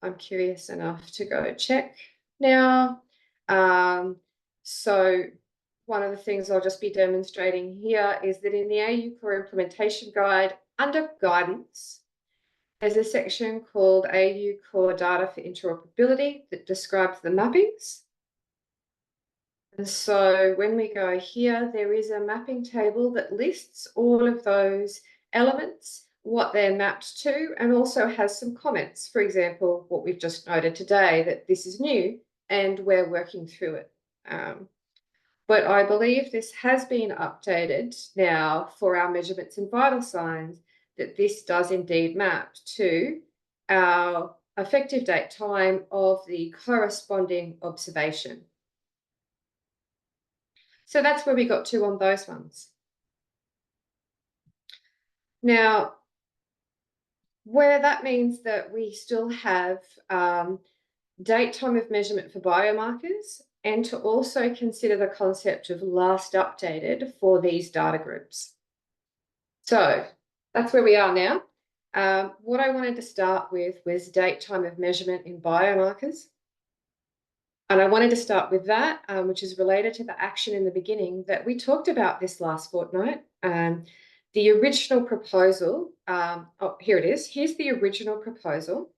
I'm curious enough to go check now. So one of the things I'll just be demonstrating here is that in the AU Core implementation guide, under guidance, there's a section called AU Core data for interoperability that describes the mappings. And so when we go here, there is a mapping table that lists all of those elements, what they're mapped to, and also has some comments. For example, what we've just noted today, that this is new and we're working through it. But I believe this has been updated now for our measurements and vital signs, that this does indeed map to our effective date time of the corresponding observation. So that's where we got to on those ones. Now, where that means that we still have date time of measurement for biomarkers, and to also consider the concept of last updated for these data groups. So that's where we are now. What I wanted to start with was date time of measurement in biomarkers. And I wanted to start with that, which is related to the action in the beginning that we talked about this last fortnight. The original proposal, oh, here it is. Here's the original proposal,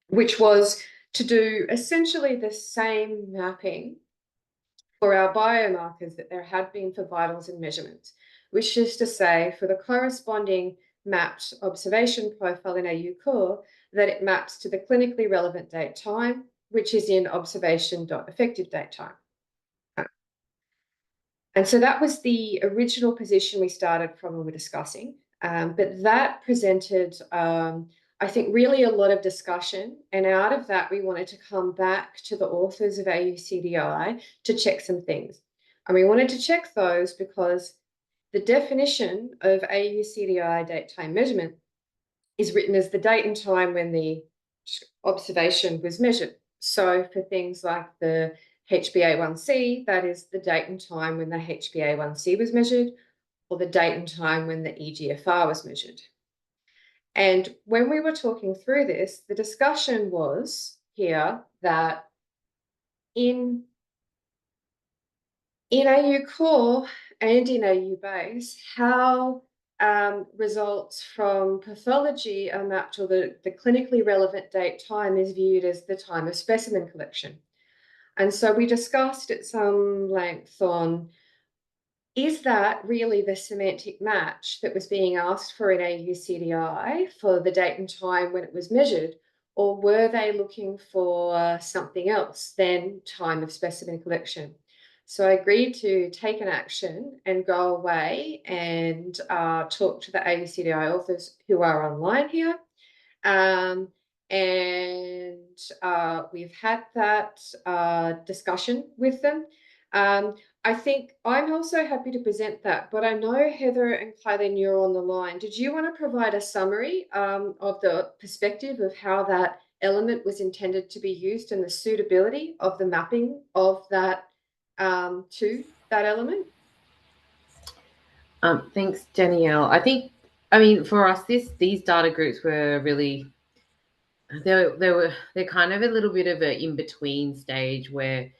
which was to do essentially the same mapping for our biomarkers that there had been for vitals and measurements, which is to say for the corresponding mapped observation profile in AU Core, that it maps to the clinically relevant date time, which is in observation.effective date time. And so that was the original position we started from when we were discussing. But that presented, I think, really a lot of discussion. And out of that, we wanted to come back to the authors of AUCDI to check some things. And we wanted to check those because the definition of AUCDI date time measurement is written as the date and time when the observation was measured. So for things like the HbA1c, that is the date and time when the HbA1c was measured, or the date and time when the EGFR was measured. And when we were talking through this, the discussion was here that in AU Core and in AU Base, how results from pathology are mapped, or the clinically relevant date time is viewed as the time of specimen collection. And so we discussed at some length on, is that really the semantic match that was being asked for in AUCDI for the date and time when it was measured, or were they looking for something else than time of specimen collection? So I agreed to take an action and go away and talk to the AUCDI authors who are online here. And we've had that discussion with them. I think I'm also happy to present that, but I know Heather and Kylie, you're on the line. Did you want to provide a summary of the perspective of how that element was intended to be used and the suitability of the mapping of that to that element? Thanks, Danielle. I mean, for us, these data groups were really, they're kind of a little bit of an in-between stage where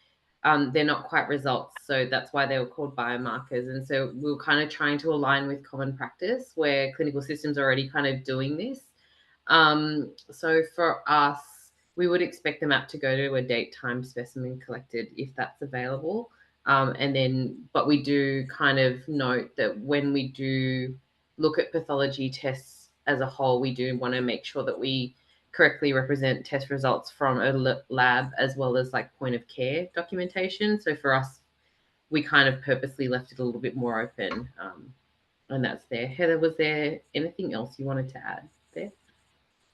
they're not quite results. So that's why they were called biomarkers. And so we were kind of trying to align with common practice where clinical systems are already kind of doing this. So for us, we would expect the map to go to a date time specimen collected if that's available. But we do kind of note that when we do look at pathology tests as a whole, we do want to make sure that we correctly represent test results from a lab as well as like point of care documentation. So for us, we kind of purposely left it a little bit more open, and that's there. Heather, was there anything else you wanted to add there?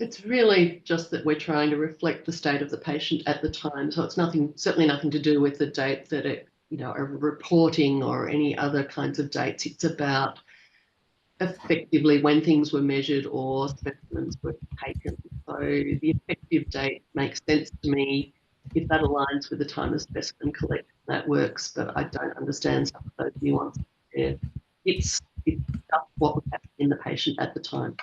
It's really just that we're trying to reflect the state of the patient at the time. So it's certainly nothing to do with the date that it, are reporting or any other kinds of dates. It's about effectively when things were measured or specimens were taken. So the effective date makes sense to me. If that aligns with the time of specimen collection, that works, but I don't understand some of those nuances there. It's just what was happening in the patient at the time.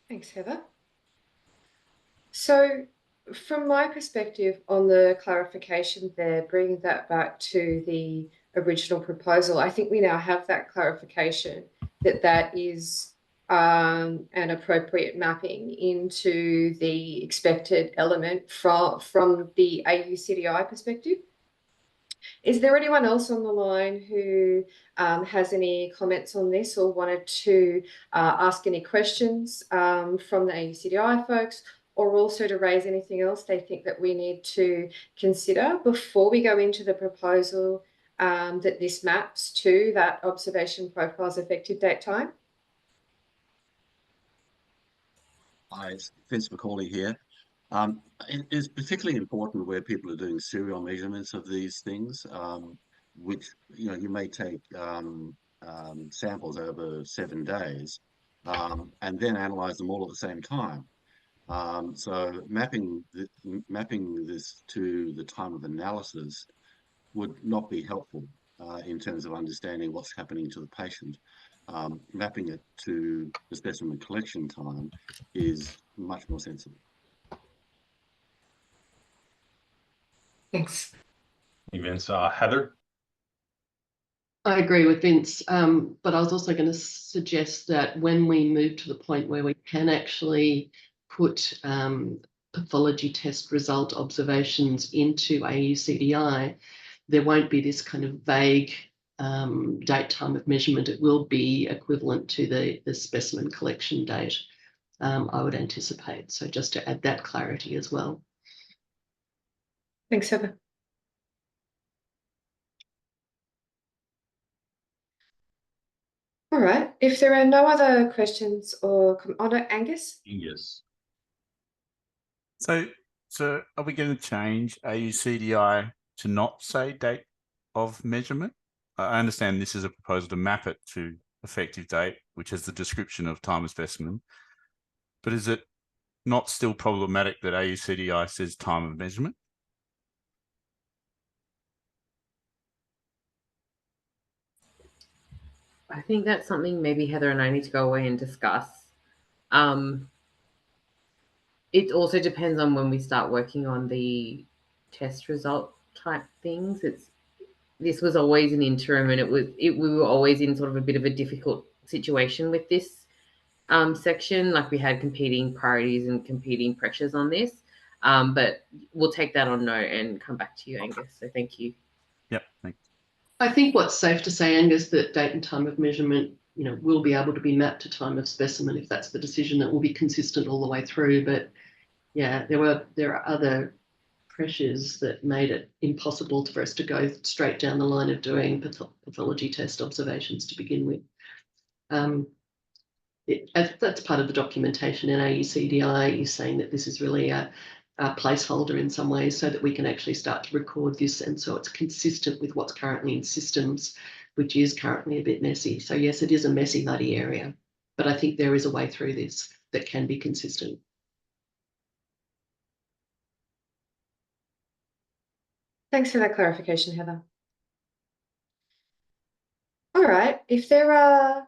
Thanks, Heather. So from my perspective on the clarification there, bringing that back to the original proposal, I think we now have that clarification that that is an appropriate mapping into the expected element from the AUCDI perspective. Is there anyone else on the line who has any comments on this or wanted to ask any questions from the AUCDI folks, or also to raise anything else they think that we need to consider before we go into the proposal that this maps to that observation profile's effective date time? Hi, it's Vince McCauley here. It is particularly important where people are doing serial measurements of these things, which you may take samples over 7 days and then analyze them all at the same time. So mapping this to the time of analysis would not be helpful in terms of understanding what's happening to the patient. Mapping it to the specimen collection time is much more sensible. Thanks. Hey, Vince. Heather? I agree with Vince, but I was also going to suggest that when we move to the point where we can actually put pathology test result observations into AUCDI, there won't be this kind of vague date time of measurement. It will be equivalent to the specimen collection date, I would anticipate. So just to add that clarity as well. Thanks, Heather. All right. If there are no other questions or oh no, Angus. Yes. So are we going to change AUCDI to not say date of measurement? I understand this is a proposal to map it to effective date, which is the description of time of specimen. But is it not still problematic that AUCDI says time of measurement? I think that's something maybe Heather and I need to go away and discuss. It also depends on when we start working on the test result type things. This was always an interim, and we were always in sort of a bit of a difficult situation with this section. Like we had competing priorities and competing pressures on this. But we'll take that on note and come back to you, Angus. So thank you. Yep, thanks. I think what's safe to say, Angus, that date and time of measurement, will be able to be mapped to time of specimen if that's the decision. That will be consistent all the way through. But yeah, there are other pressures that made it impossible for us to go straight down the line of doing pathology test observations to begin with. That's part of the documentation in AUCDI is saying that this is really a placeholder in some ways so that we can actually start to record this, and so it's consistent with what's currently in systems, which is currently a bit messy. So yes, it is a messy, muddy area, but I think there is a way through this that can be consistent. Thanks for that clarification, Heather. All right. If there are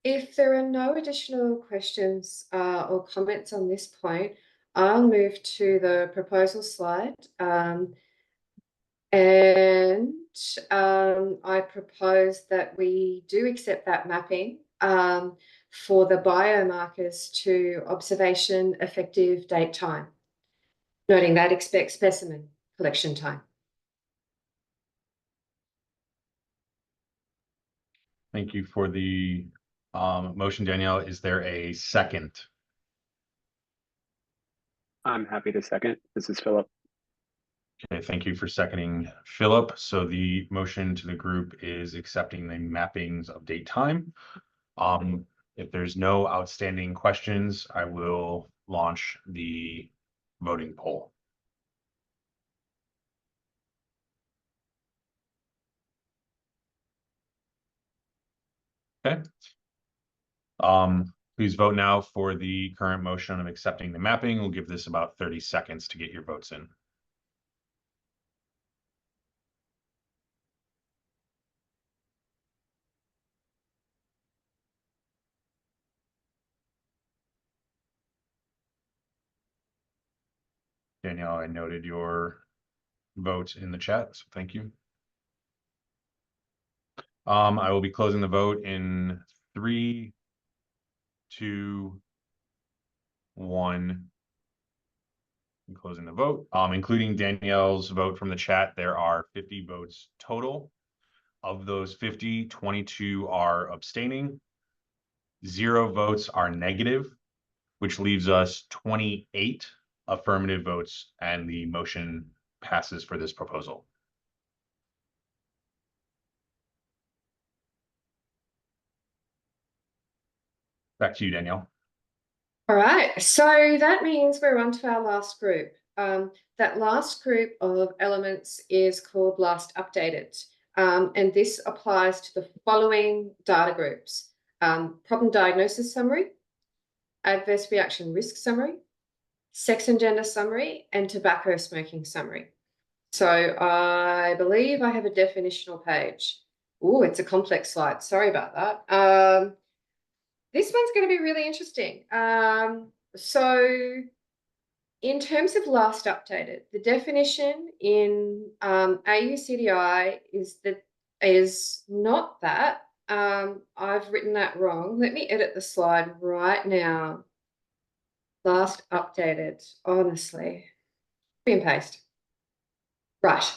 no additional questions or comments on this point, I'll move to the proposal slide. I propose that we do accept that mapping for the biomarkers to observation effective date time, noting that expect specimen collection time. Thank you for the motion, Danielle. Is there a second? I'm happy to second. This is Philip. Okay, thank you for seconding, Philip. So the motion to the group is accepting the mappings of date time. If there's no outstanding questions, I will launch the voting poll. Okay. Please vote now for the current motion of accepting the mapping. We'll give this about 30 seconds to get your votes in. Danielle, I noted your vote in the chat, so thank you. I will be closing the vote in 3, 2, 1. I'm closing the vote. Including Danielle's vote from the chat, there are 50 votes total. Of those 50, 22 are abstaining. 0 votes are negative, which leaves us 28 affirmative votes, and the motion passes for this proposal. Back to you, Danielle. All right, so that means we're on to our last group. That last group of elements is called last updated. And this applies to the following data groups: problem diagnosis summary, adverse reaction risk summary, sex and gender summary, and tobacco smoking summary. So I believe I have a definitional page. Oh, it's a complex slide. Sorry about that. This one's going to be really interesting. So in terms of last updated, the definition in AUCDI is not that. I've written that wrong. Let me edit the slide right now. Last updated, honestly. Copy and paste. Right.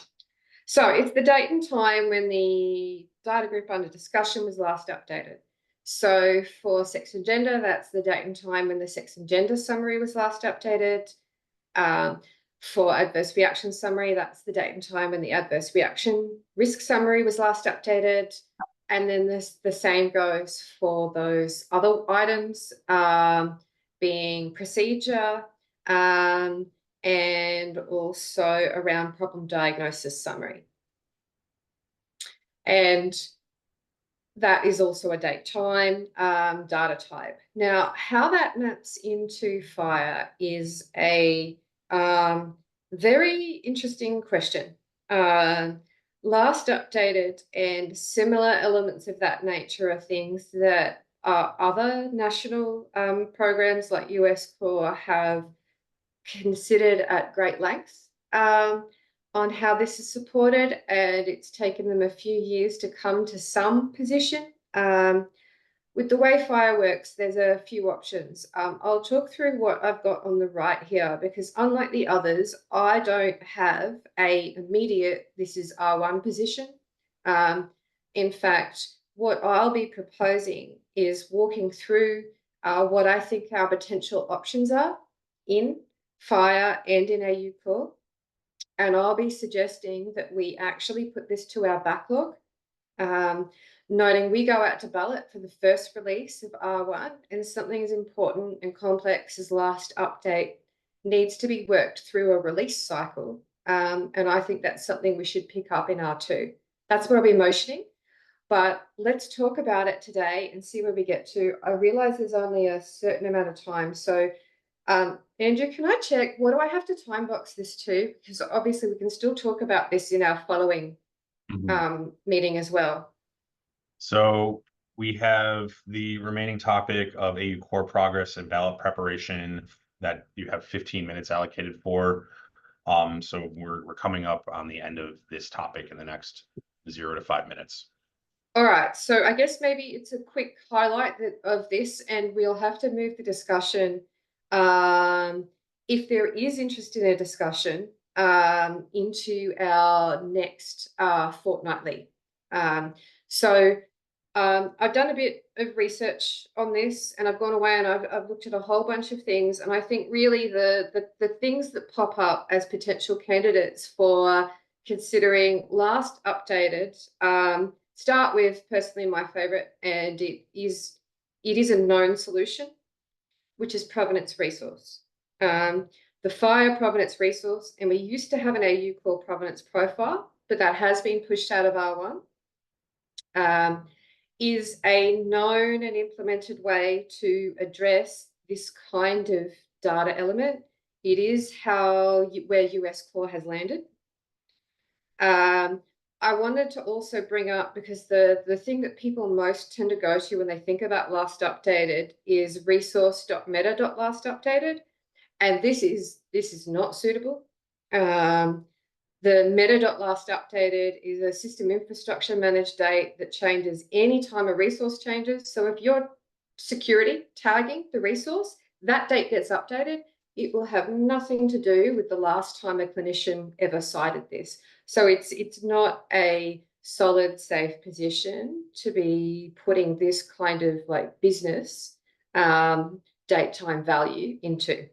So it's the date and time when the data group under discussion was last updated. So for sex and gender, that's the date and time when the sex and gender summary was last updated. For adverse reaction summary, that's the date and time when the adverse reaction risk summary was last updated. And then the same goes for those other items, being procedure, and also around problem diagnosis summary. And that is also a date time data type. Now, how that maps into FHIR is a very interesting question. Last updated and similar elements of that nature are things that other national programs like US Core have considered at great length on how this is supported, and it's taken them a few years to come to some position. With the way FHIR works, there's a few options. I'll talk through what I've got on the right here, because unlike the others, I don't have a immediate, this is R1 position. In fact, what I'll be proposing is walking through what I think our potential options are in FHIR and in AU Core. And I'll be suggesting that we actually put this to our backlog, noting we go out to ballot for the first release of R1, and something as important and complex as last update needs to be worked through a release cycle. And I think that's something we should pick up in R2. That's what I'll be motioning, but let's talk about it today and see where we get to. I realize there's only a certain amount of time. So Andrew, can I check, what do I have to time box this to? Because obviously we can still talk about this in our following meeting as well. So we have the remaining topic of AU Core progress and ballot preparation that you have 15 minutes allocated for. So we're coming up on the end of this topic in the next 0 to 5 minutes. All right, so I guess maybe it's a quick highlight of this, and we'll have to move the discussion, if there is interest in a discussion, into our next fortnightly. I've done a bit of research on this, and I've gone away and I've looked at a whole bunch of things, and I think really the things that pop up as potential candidates for considering last updated start with personally my favorite, and it is a known solution, which is provenance resource. The FHIR provenance resource, and we used to have an AU Core provenance profile, but that has been pushed out of R1. Is a known and implemented way to address this kind of data element. It is where US Core has landed. I wanted to also bring up, because the thing that people most tend to go to when they think about last updated is resource.meta.lastupdated, and this is not suitable. The meta.lastupdated is a system infrastructure managed date that changes anytime a resource changes. So if you're security tagging the resource, that date gets updated. It will have nothing to do with the last time a clinician ever cited this. So it's not a solid, safe position to be putting this kind of like business date time value into.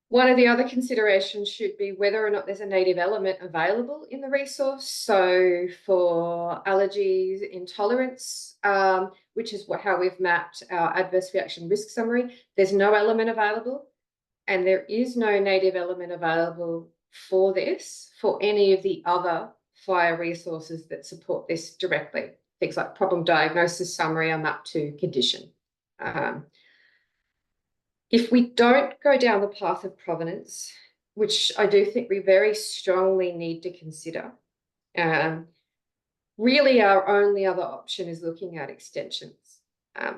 One of the other considerations should be whether or not there's a native element available in the resource. So for allergies, intolerance, which is how we've mapped our adverse reaction risk summary, there's no element available, and there is no native element available for this for any of the other FHIR resources that support this directly. Things like problem diagnosis summary are mapped to condition. If we don't go down the path of provenance, which I do think we very strongly need to consider, really our only other option is looking at extensions.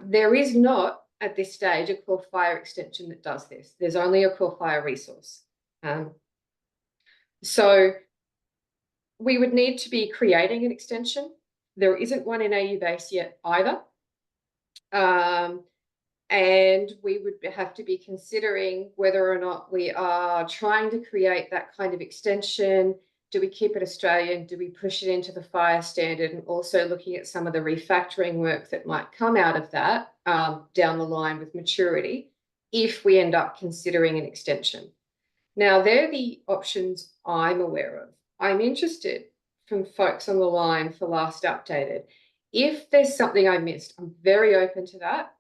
There is not, at this stage, a Core FHIR extension that does this. There's only a Core FHIR resource. So we would need to be creating an extension. There isn't one in AU base yet either. And we would have to be considering whether or not we are trying to create that kind of extension. Do we keep it Australian? Do we push it into the FHIR standard? And also looking at some of the refactoring work that might come out of that down the line with maturity, if we end up considering an extension. Now, they're the options I'm aware of. I'm interested from folks on the line for last updated. If there's something I missed, I'm very open to that.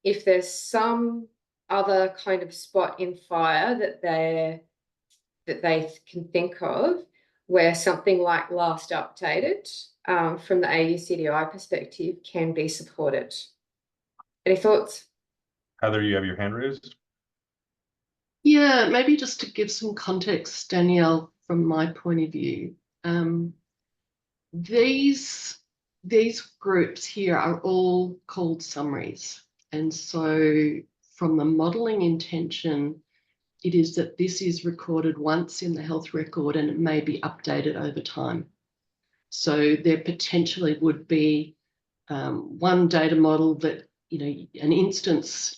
If there's some other kind of spot in fire that they can think of where something like last updated from the AUCDI perspective can be supported. Any thoughts? Heather, you have your hand raised. Yeah, maybe just to give some context, Danielle, from my point of view. These groups here are all called summaries. And so from the modelling intention, it is that this is recorded once in the health record and it may be updated over time. So there potentially would be one data model that, you know, an instance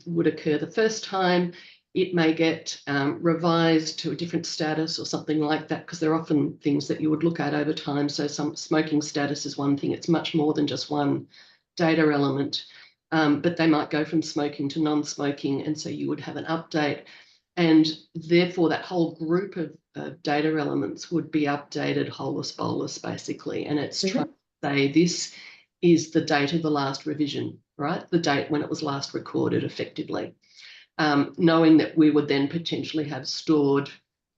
would occur the first time. It may get revised to a different status or something like that, because they're often things that you would look at over time. So some smoking status is one thing. It's much more than just one data element. But they might go from smoking to non-smoking, and so you would have an update. And therefore, that whole group of data elements would be updated holus bolus, basically. And it's trying to say this is the date of the last revision, right? The date when it was last recorded effectively. Knowing that we would then potentially have stored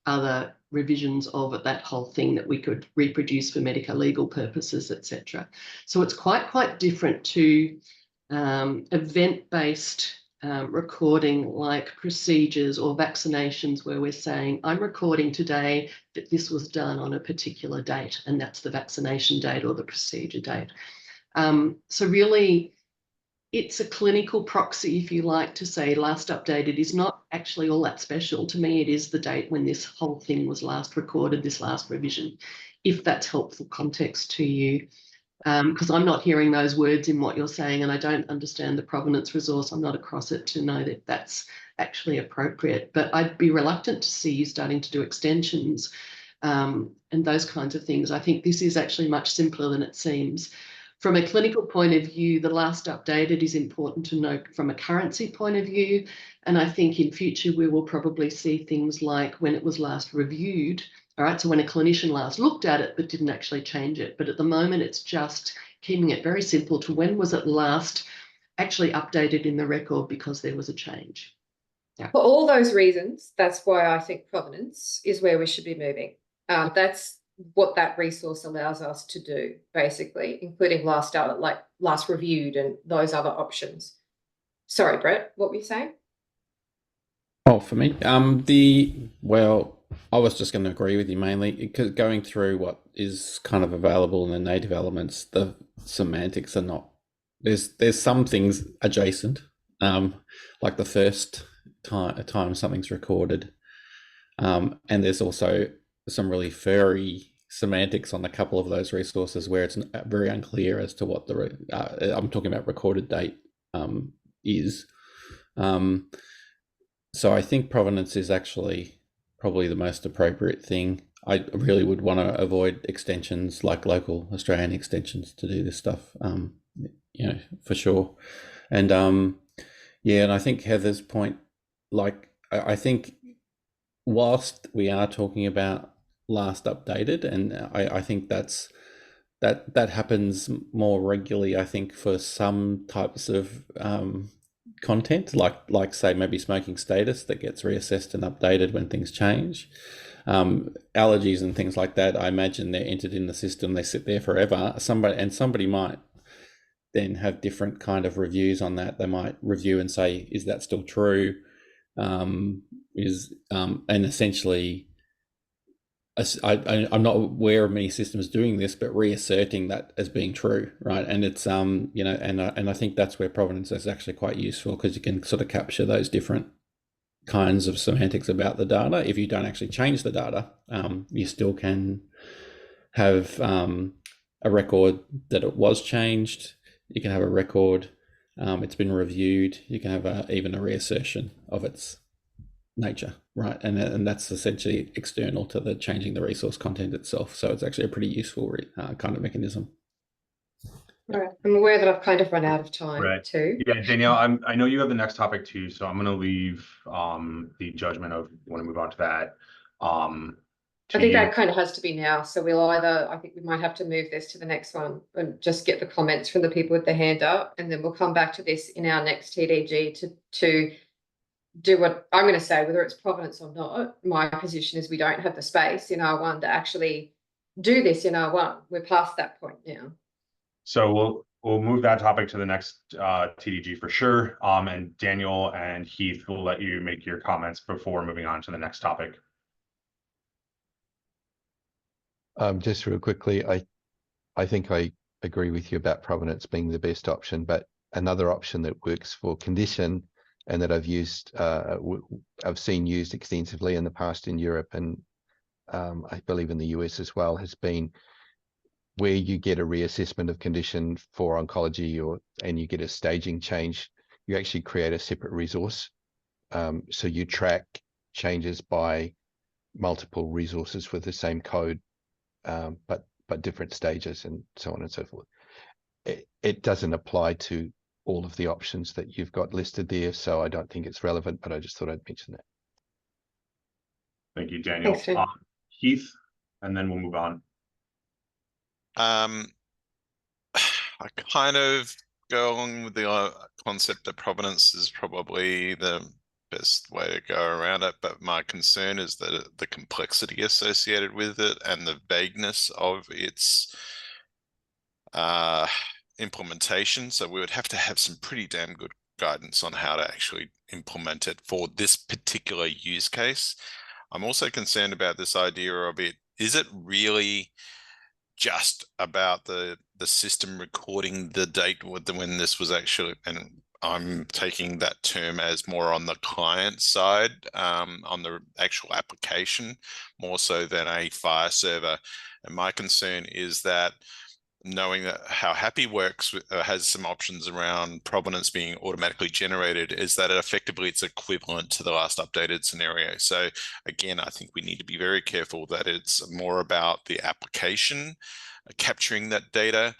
other revisions of it, that whole thing that we could reproduce for medical legal purposes, etc. So it's quite different to event-based recording like procedures or vaccinations, where we're saying, I'm recording today that this was done on a particular date, and that's the vaccination date or the procedure date. So really, it's a clinical proxy, if you like, to say last updated is not actually all that special. To me, it is the date when this whole thing was last recorded, this last revision, if that's helpful context to you. Because I'm not hearing those words in what you're saying, and I don't understand the provenance resource. I'm not across it to know that that's actually appropriate. But I'd be reluctant to see you starting to do extensions and those kinds of things. I think this is actually much simpler than it seems. From a clinical point of view, the last updated is important to know from a currency point of view. And I think in future, we will probably see things like when it was last reviewed. All right, so when a clinician last looked at it but didn't actually change it. But at the moment, it's just keeping it very simple to when was it last actually updated in the record because there was a change. Yeah. For all those reasons, that's why I think provenance is where we should be moving. That's what that resource allows us to do, basically, including last reviewed and those other options. Sorry, Brett, what were you saying? Oh, for me, well, I was just going to agree with you mainly, because going through what is kind of available in the native elements, the semantics are not. There's some things adjacent, like the first time something's recorded, and there's also some really furry semantics on a couple of those resources where it's very unclear as to what the I'm talking about recorded date is. So I think provenance is actually probably the most appropriate thing. I really would want to avoid extensions like local Australian extensions to do this stuff, you know, for sure. And yeah, and I think Heather's point, like, I think whilst we are talking about last updated, and I think that happens more regularly, I think, for some types of content, like say maybe smoking status that gets reassessed and updated when things change. Allergies and things like that, I imagine they're entered in the system, they sit there forever. Somebody might then have different kind of reviews on that. They might review and say, is that still true? And essentially, I'm not aware of many systems doing this, but reasserting that as being true, right? And it's you know, and I think that's where provenance is actually quite useful, because you can sort of capture those different kinds of semantics about the data. If you don't actually change the data, you still can have a record that it was changed. You can have a record it's been reviewed. You can have even a reassertion of its nature, right? And that's essentially external to the changing the resource content itself. So it's actually a pretty useful kind of mechanism. All right. I'm aware that I've kind of run out of time too. Yeah, Danielle, I know you have the next topic too, so I'm going to leave the judgment of you want to move on to that to I think you. that kind of has to be now. So we'll either, I think we might have to move this to the next one and just get the comments from the people with their hand up. And then we'll come back to this in our next TDG to do what I'm going to say, whether it's provenance or not. My position is we don't have the space in R1 to actually do this in R1. We're past that point now. So we'll move that topic to the next TDG for sure. And Daniel and Heath will let you make your comments before moving on to the next topic. Just real quickly, I think I agree with you about provenance being the best option, but another option that works for condition and that I've seen used extensively in the past in Europe and I believe in the US as well, has been where you get a reassessment of condition for oncology and you get a staging change, you actually create a separate resource. So you track changes by multiple resources with the same code, but different stages and so on and so forth. It doesn't apply to all of the options that you've got listed there, so I don't think it's relevant, but I just thought I'd mention that. Thank you, Daniel. Thanks, Jim. Heath, and then we'll move on. I kind of go along with the concept that provenance is probably the best way to go around it, but my concern is that the complexity associated with it and the vagueness of its implementation. So we would have to have some pretty damn good guidance on how to actually implement it for this particular use case. I'm also concerned about this idea of is it really just about the system recording the date when this was actually, and I'm taking that term as more on the client side, on the actual application, more so than a file server. And my concern is that knowing that how Happy works has some options around provenance being automatically generated, is that effectively it's equivalent to the last updated scenario. So again, I think we need to be very careful that it's more about the application capturing that data,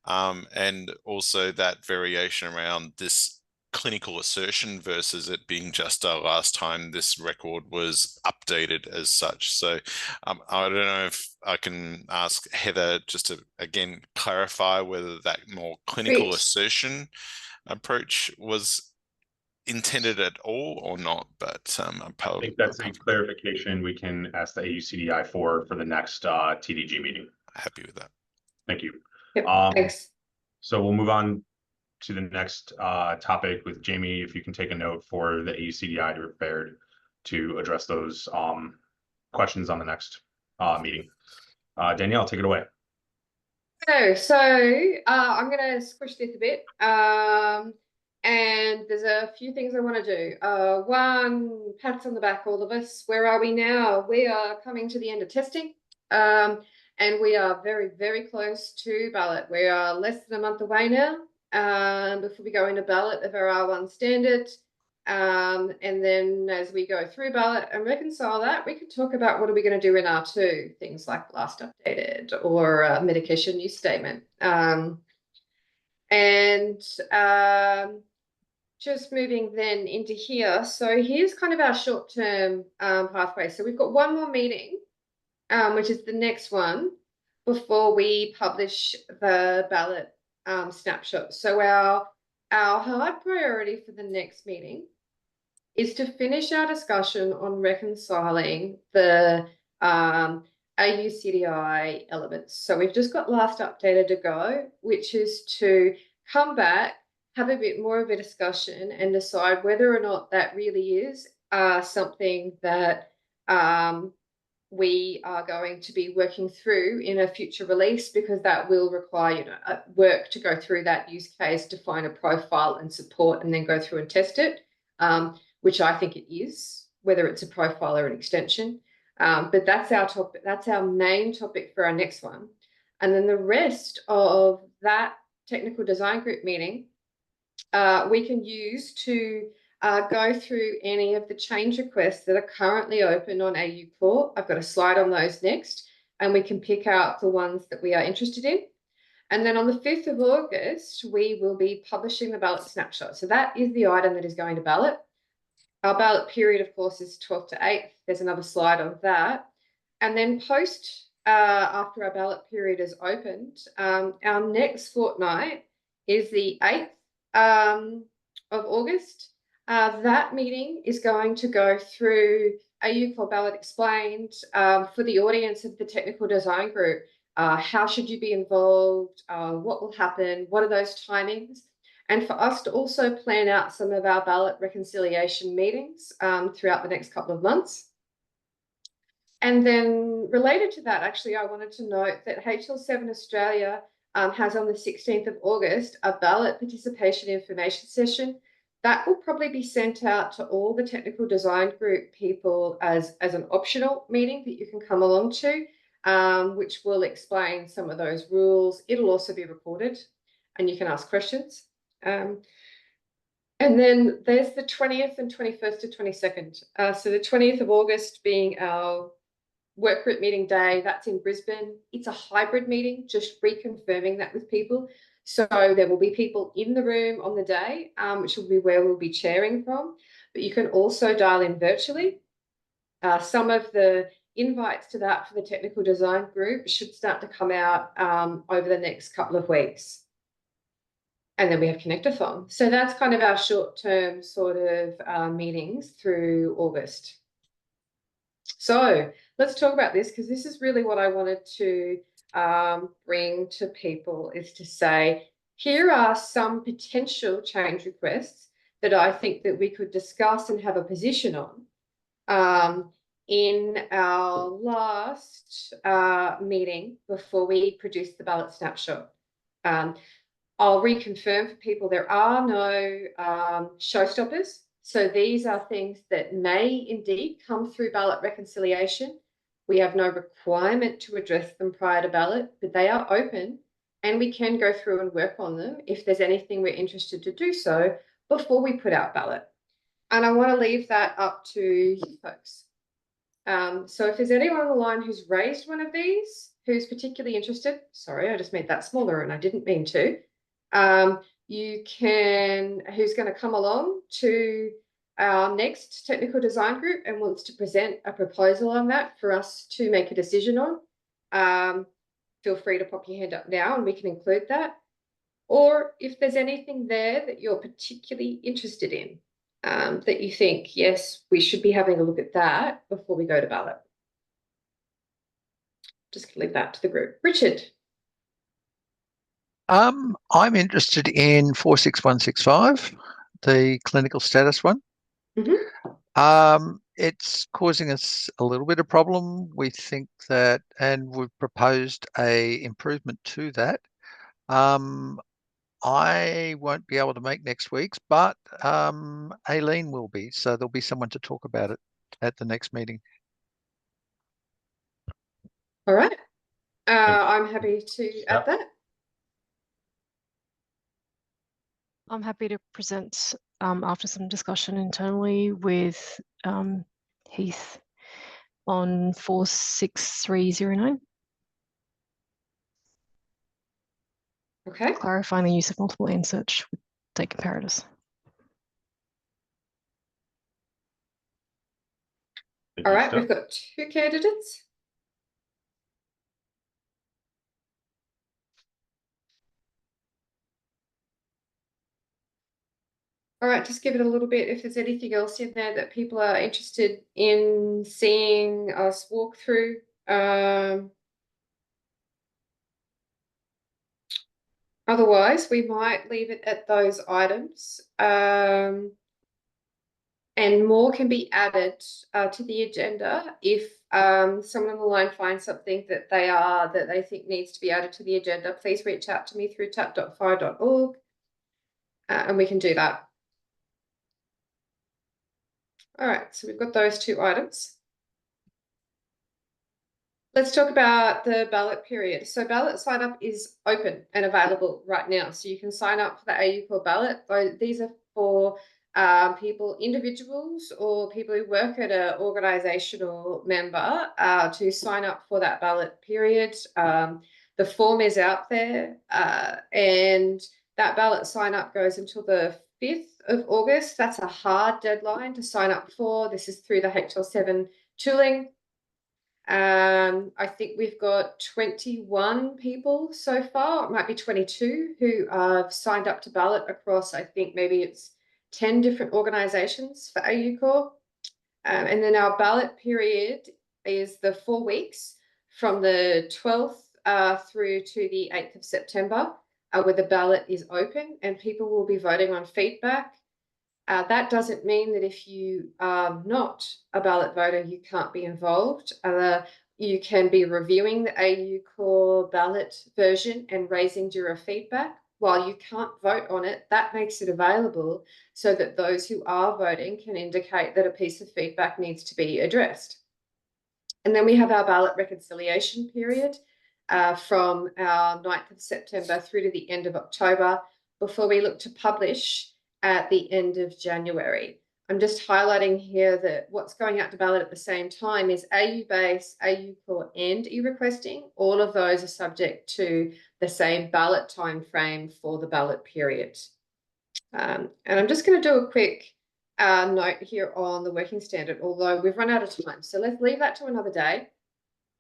and also that variation around this clinical assertion versus it being just last time this record was updated as such. So I don't know if I can ask Heather just to again clarify whether that more clinical assertion approach was intended at all or not, but I think that's a clarification we can ask the AUCDI for the next TDG meeting. Happy with that. Thank you. Yep, thanks. So we'll move on to the next topic with Jamie. If you can take a note for the AUCDI to be prepared to address those questions on the next meeting. Danielle, take it away. So I'm going to squish this a bit. And there's a few things I want to do. One, pats on the back, all of us. Where are we now? We are coming to the end of testing. And we are very, very close to ballot. We are less than a month away now before we go into ballot of our R1 standard. And then as we go through ballot and reconcile that, we could talk about what are we going to do in R2, things like last updated or medication use statement. Just moving then into here. So here's kind of our short-term pathway. So we've got one more meeting, which is the next one, before we publish the ballot snapshot. So our hard priority for the next meeting is to finish our discussion on reconciling the AUCDI elements. So we've just got last updated to go, which is to come back, have a bit more of a discussion and decide whether or not that really is something that we are going to be working through in a future release, because that will require, work to go through that use case, define a profile and support, and then go through and test it, which I think it is, whether it's a profile or an extension. But that's our topic. That's our main topic for our next one. And then the rest of that technical design group meeting, we can use to go through any of the change requests that are currently open on AU Core. I've got a slide on those next, and we can pick out the ones that we are interested in. And then on the 5th of August, we will be publishing the ballot snapshot. So that is the item that is going to ballot. Our ballot period, of course, is 12th to 8th. There's another slide of that. And then post, after our ballot period is opened, our next fortnight is the 8th of August. That meeting is going to go through AU Core Ballot Explained for the audience of the technical design group. How should you be involved? What will happen? What are those timings? And for us to also plan out some of our ballot reconciliation meetings throughout the next couple of months. And then related to that, actually, I wanted to note that HL7 Australia has on the 16th of August a ballot participation information session. That will probably be sent out to all the technical design group people as an optional meeting that you can come along to, which will explain some of those rules. It'll also be recorded and you can ask questions. And then there's the 20th and 21st to 22nd. So the 20th of August being our work group meeting day, that's in Brisbane. It's a hybrid meeting, just reconfirming that with people. So there will be people in the room on the day, which will be where we'll be chairing from, but you can also dial in virtually. Some of the invites to that for the technical design group should start to come out over the next couple of weeks. And then we have Connectathon. So that's kind of our short-term sort of meetings through August. So let's talk about this, because this is really what I wanted to bring to people, is to say, here are some potential change requests that I think that we could discuss and have a position on in our last meeting before we produce the ballot snapshot. I'll reconfirm for people there are no showstoppers. So these are things that may indeed come through ballot reconciliation. We have no requirement to address them prior to ballot, but they are open and we can go through and work on them if there's anything we're interested to do so before we put out ballot. And I want to leave that up to you folks. So if there's anyone on the line who's raised one of these, who's particularly interested, sorry, I just made that smaller and I didn't mean to. You can, who's going to come along to our next technical design group and wants to present a proposal on that for us to make a decision on, feel free to pop your hand up now and we can include that. Or if there's anything there that you're particularly interested in, that you think, yes, we should be having a look at that before we go to ballot. Just gonna leave that to the group. Richard. I'm interested in 46165, the clinical status one. Mm-hmm. It's causing us a little bit of problem. We think that, and we've proposed a improvement to that. I won't be able to make next week's, but Aileen will be, so there'll be someone to talk about it at the next meeting. All right. I'm happy to add that. I'm happy to present after some discussion internally with Heath on 46309. Okay. Clarifying the use of multiple and search with date comparators. All right, we've got 2 candidates. All right, just give it a little bit. If there's anything else in there that people are interested in seeing us walk through. Otherwise, we might leave it at those items. And more can be added to the agenda if someone on the line finds something that they think needs to be added to the agenda. Please reach out to me through tap.fi.org and we can do that. All right, so we've got those 2 items. Let's talk about the ballot period. So ballot sign up is open and available right now. So you can sign up for the AU Core ballot. These are for people, individuals or people who work at an organisational member to sign up for that ballot period. The form is out there and that ballot sign up goes until the 5th of August. That's a hard deadline to sign up for. This is through the HL7 tooling. I think we've got 21 people so far. It might be 22 who have signed up to ballot across, I think maybe it's 10 different organizations for AU Core. And then our ballot period is the 4 weeks from the 12th through to the 8th of September, where the ballot is open and people will be voting on feedback. That doesn't mean that if you are not a ballot voter, you can't be involved. You can be reviewing the AU Core ballot version and raising juror feedback. While you can't vote on it, that makes it available so that those who are voting can indicate that a piece of feedback needs to be addressed. And then we have our ballot reconciliation period from our 9th of September through to the end of October before we look to publish at the end of January. I'm just highlighting here that what's going out to ballot at the same time is AU Base, AU Core, and e-requesting. All of those are subject to the same ballot time frame for the ballot period. And I'm just going to do a quick note here on the working standard, although we've run out of time. So let's leave that to another day.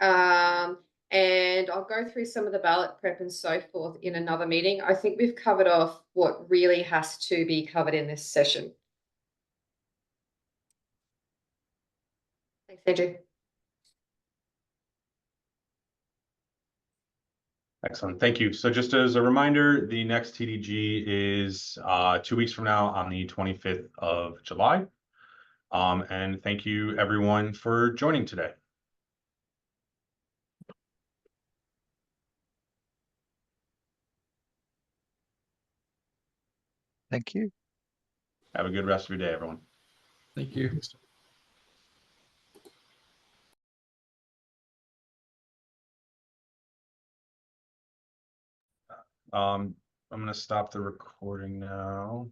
And I'll go through some of the ballot prep and so forth in another meeting. I think we've covered off what really has to be covered in this session. Thanks, Andrew. Excellent, thank you. So just as a reminder, the next TDG is 2 weeks from now on the 25th of July. And thank you everyone for joining today. Thank you. Have a good rest of your day, everyone. Thank you. I'm going to stop the recording now.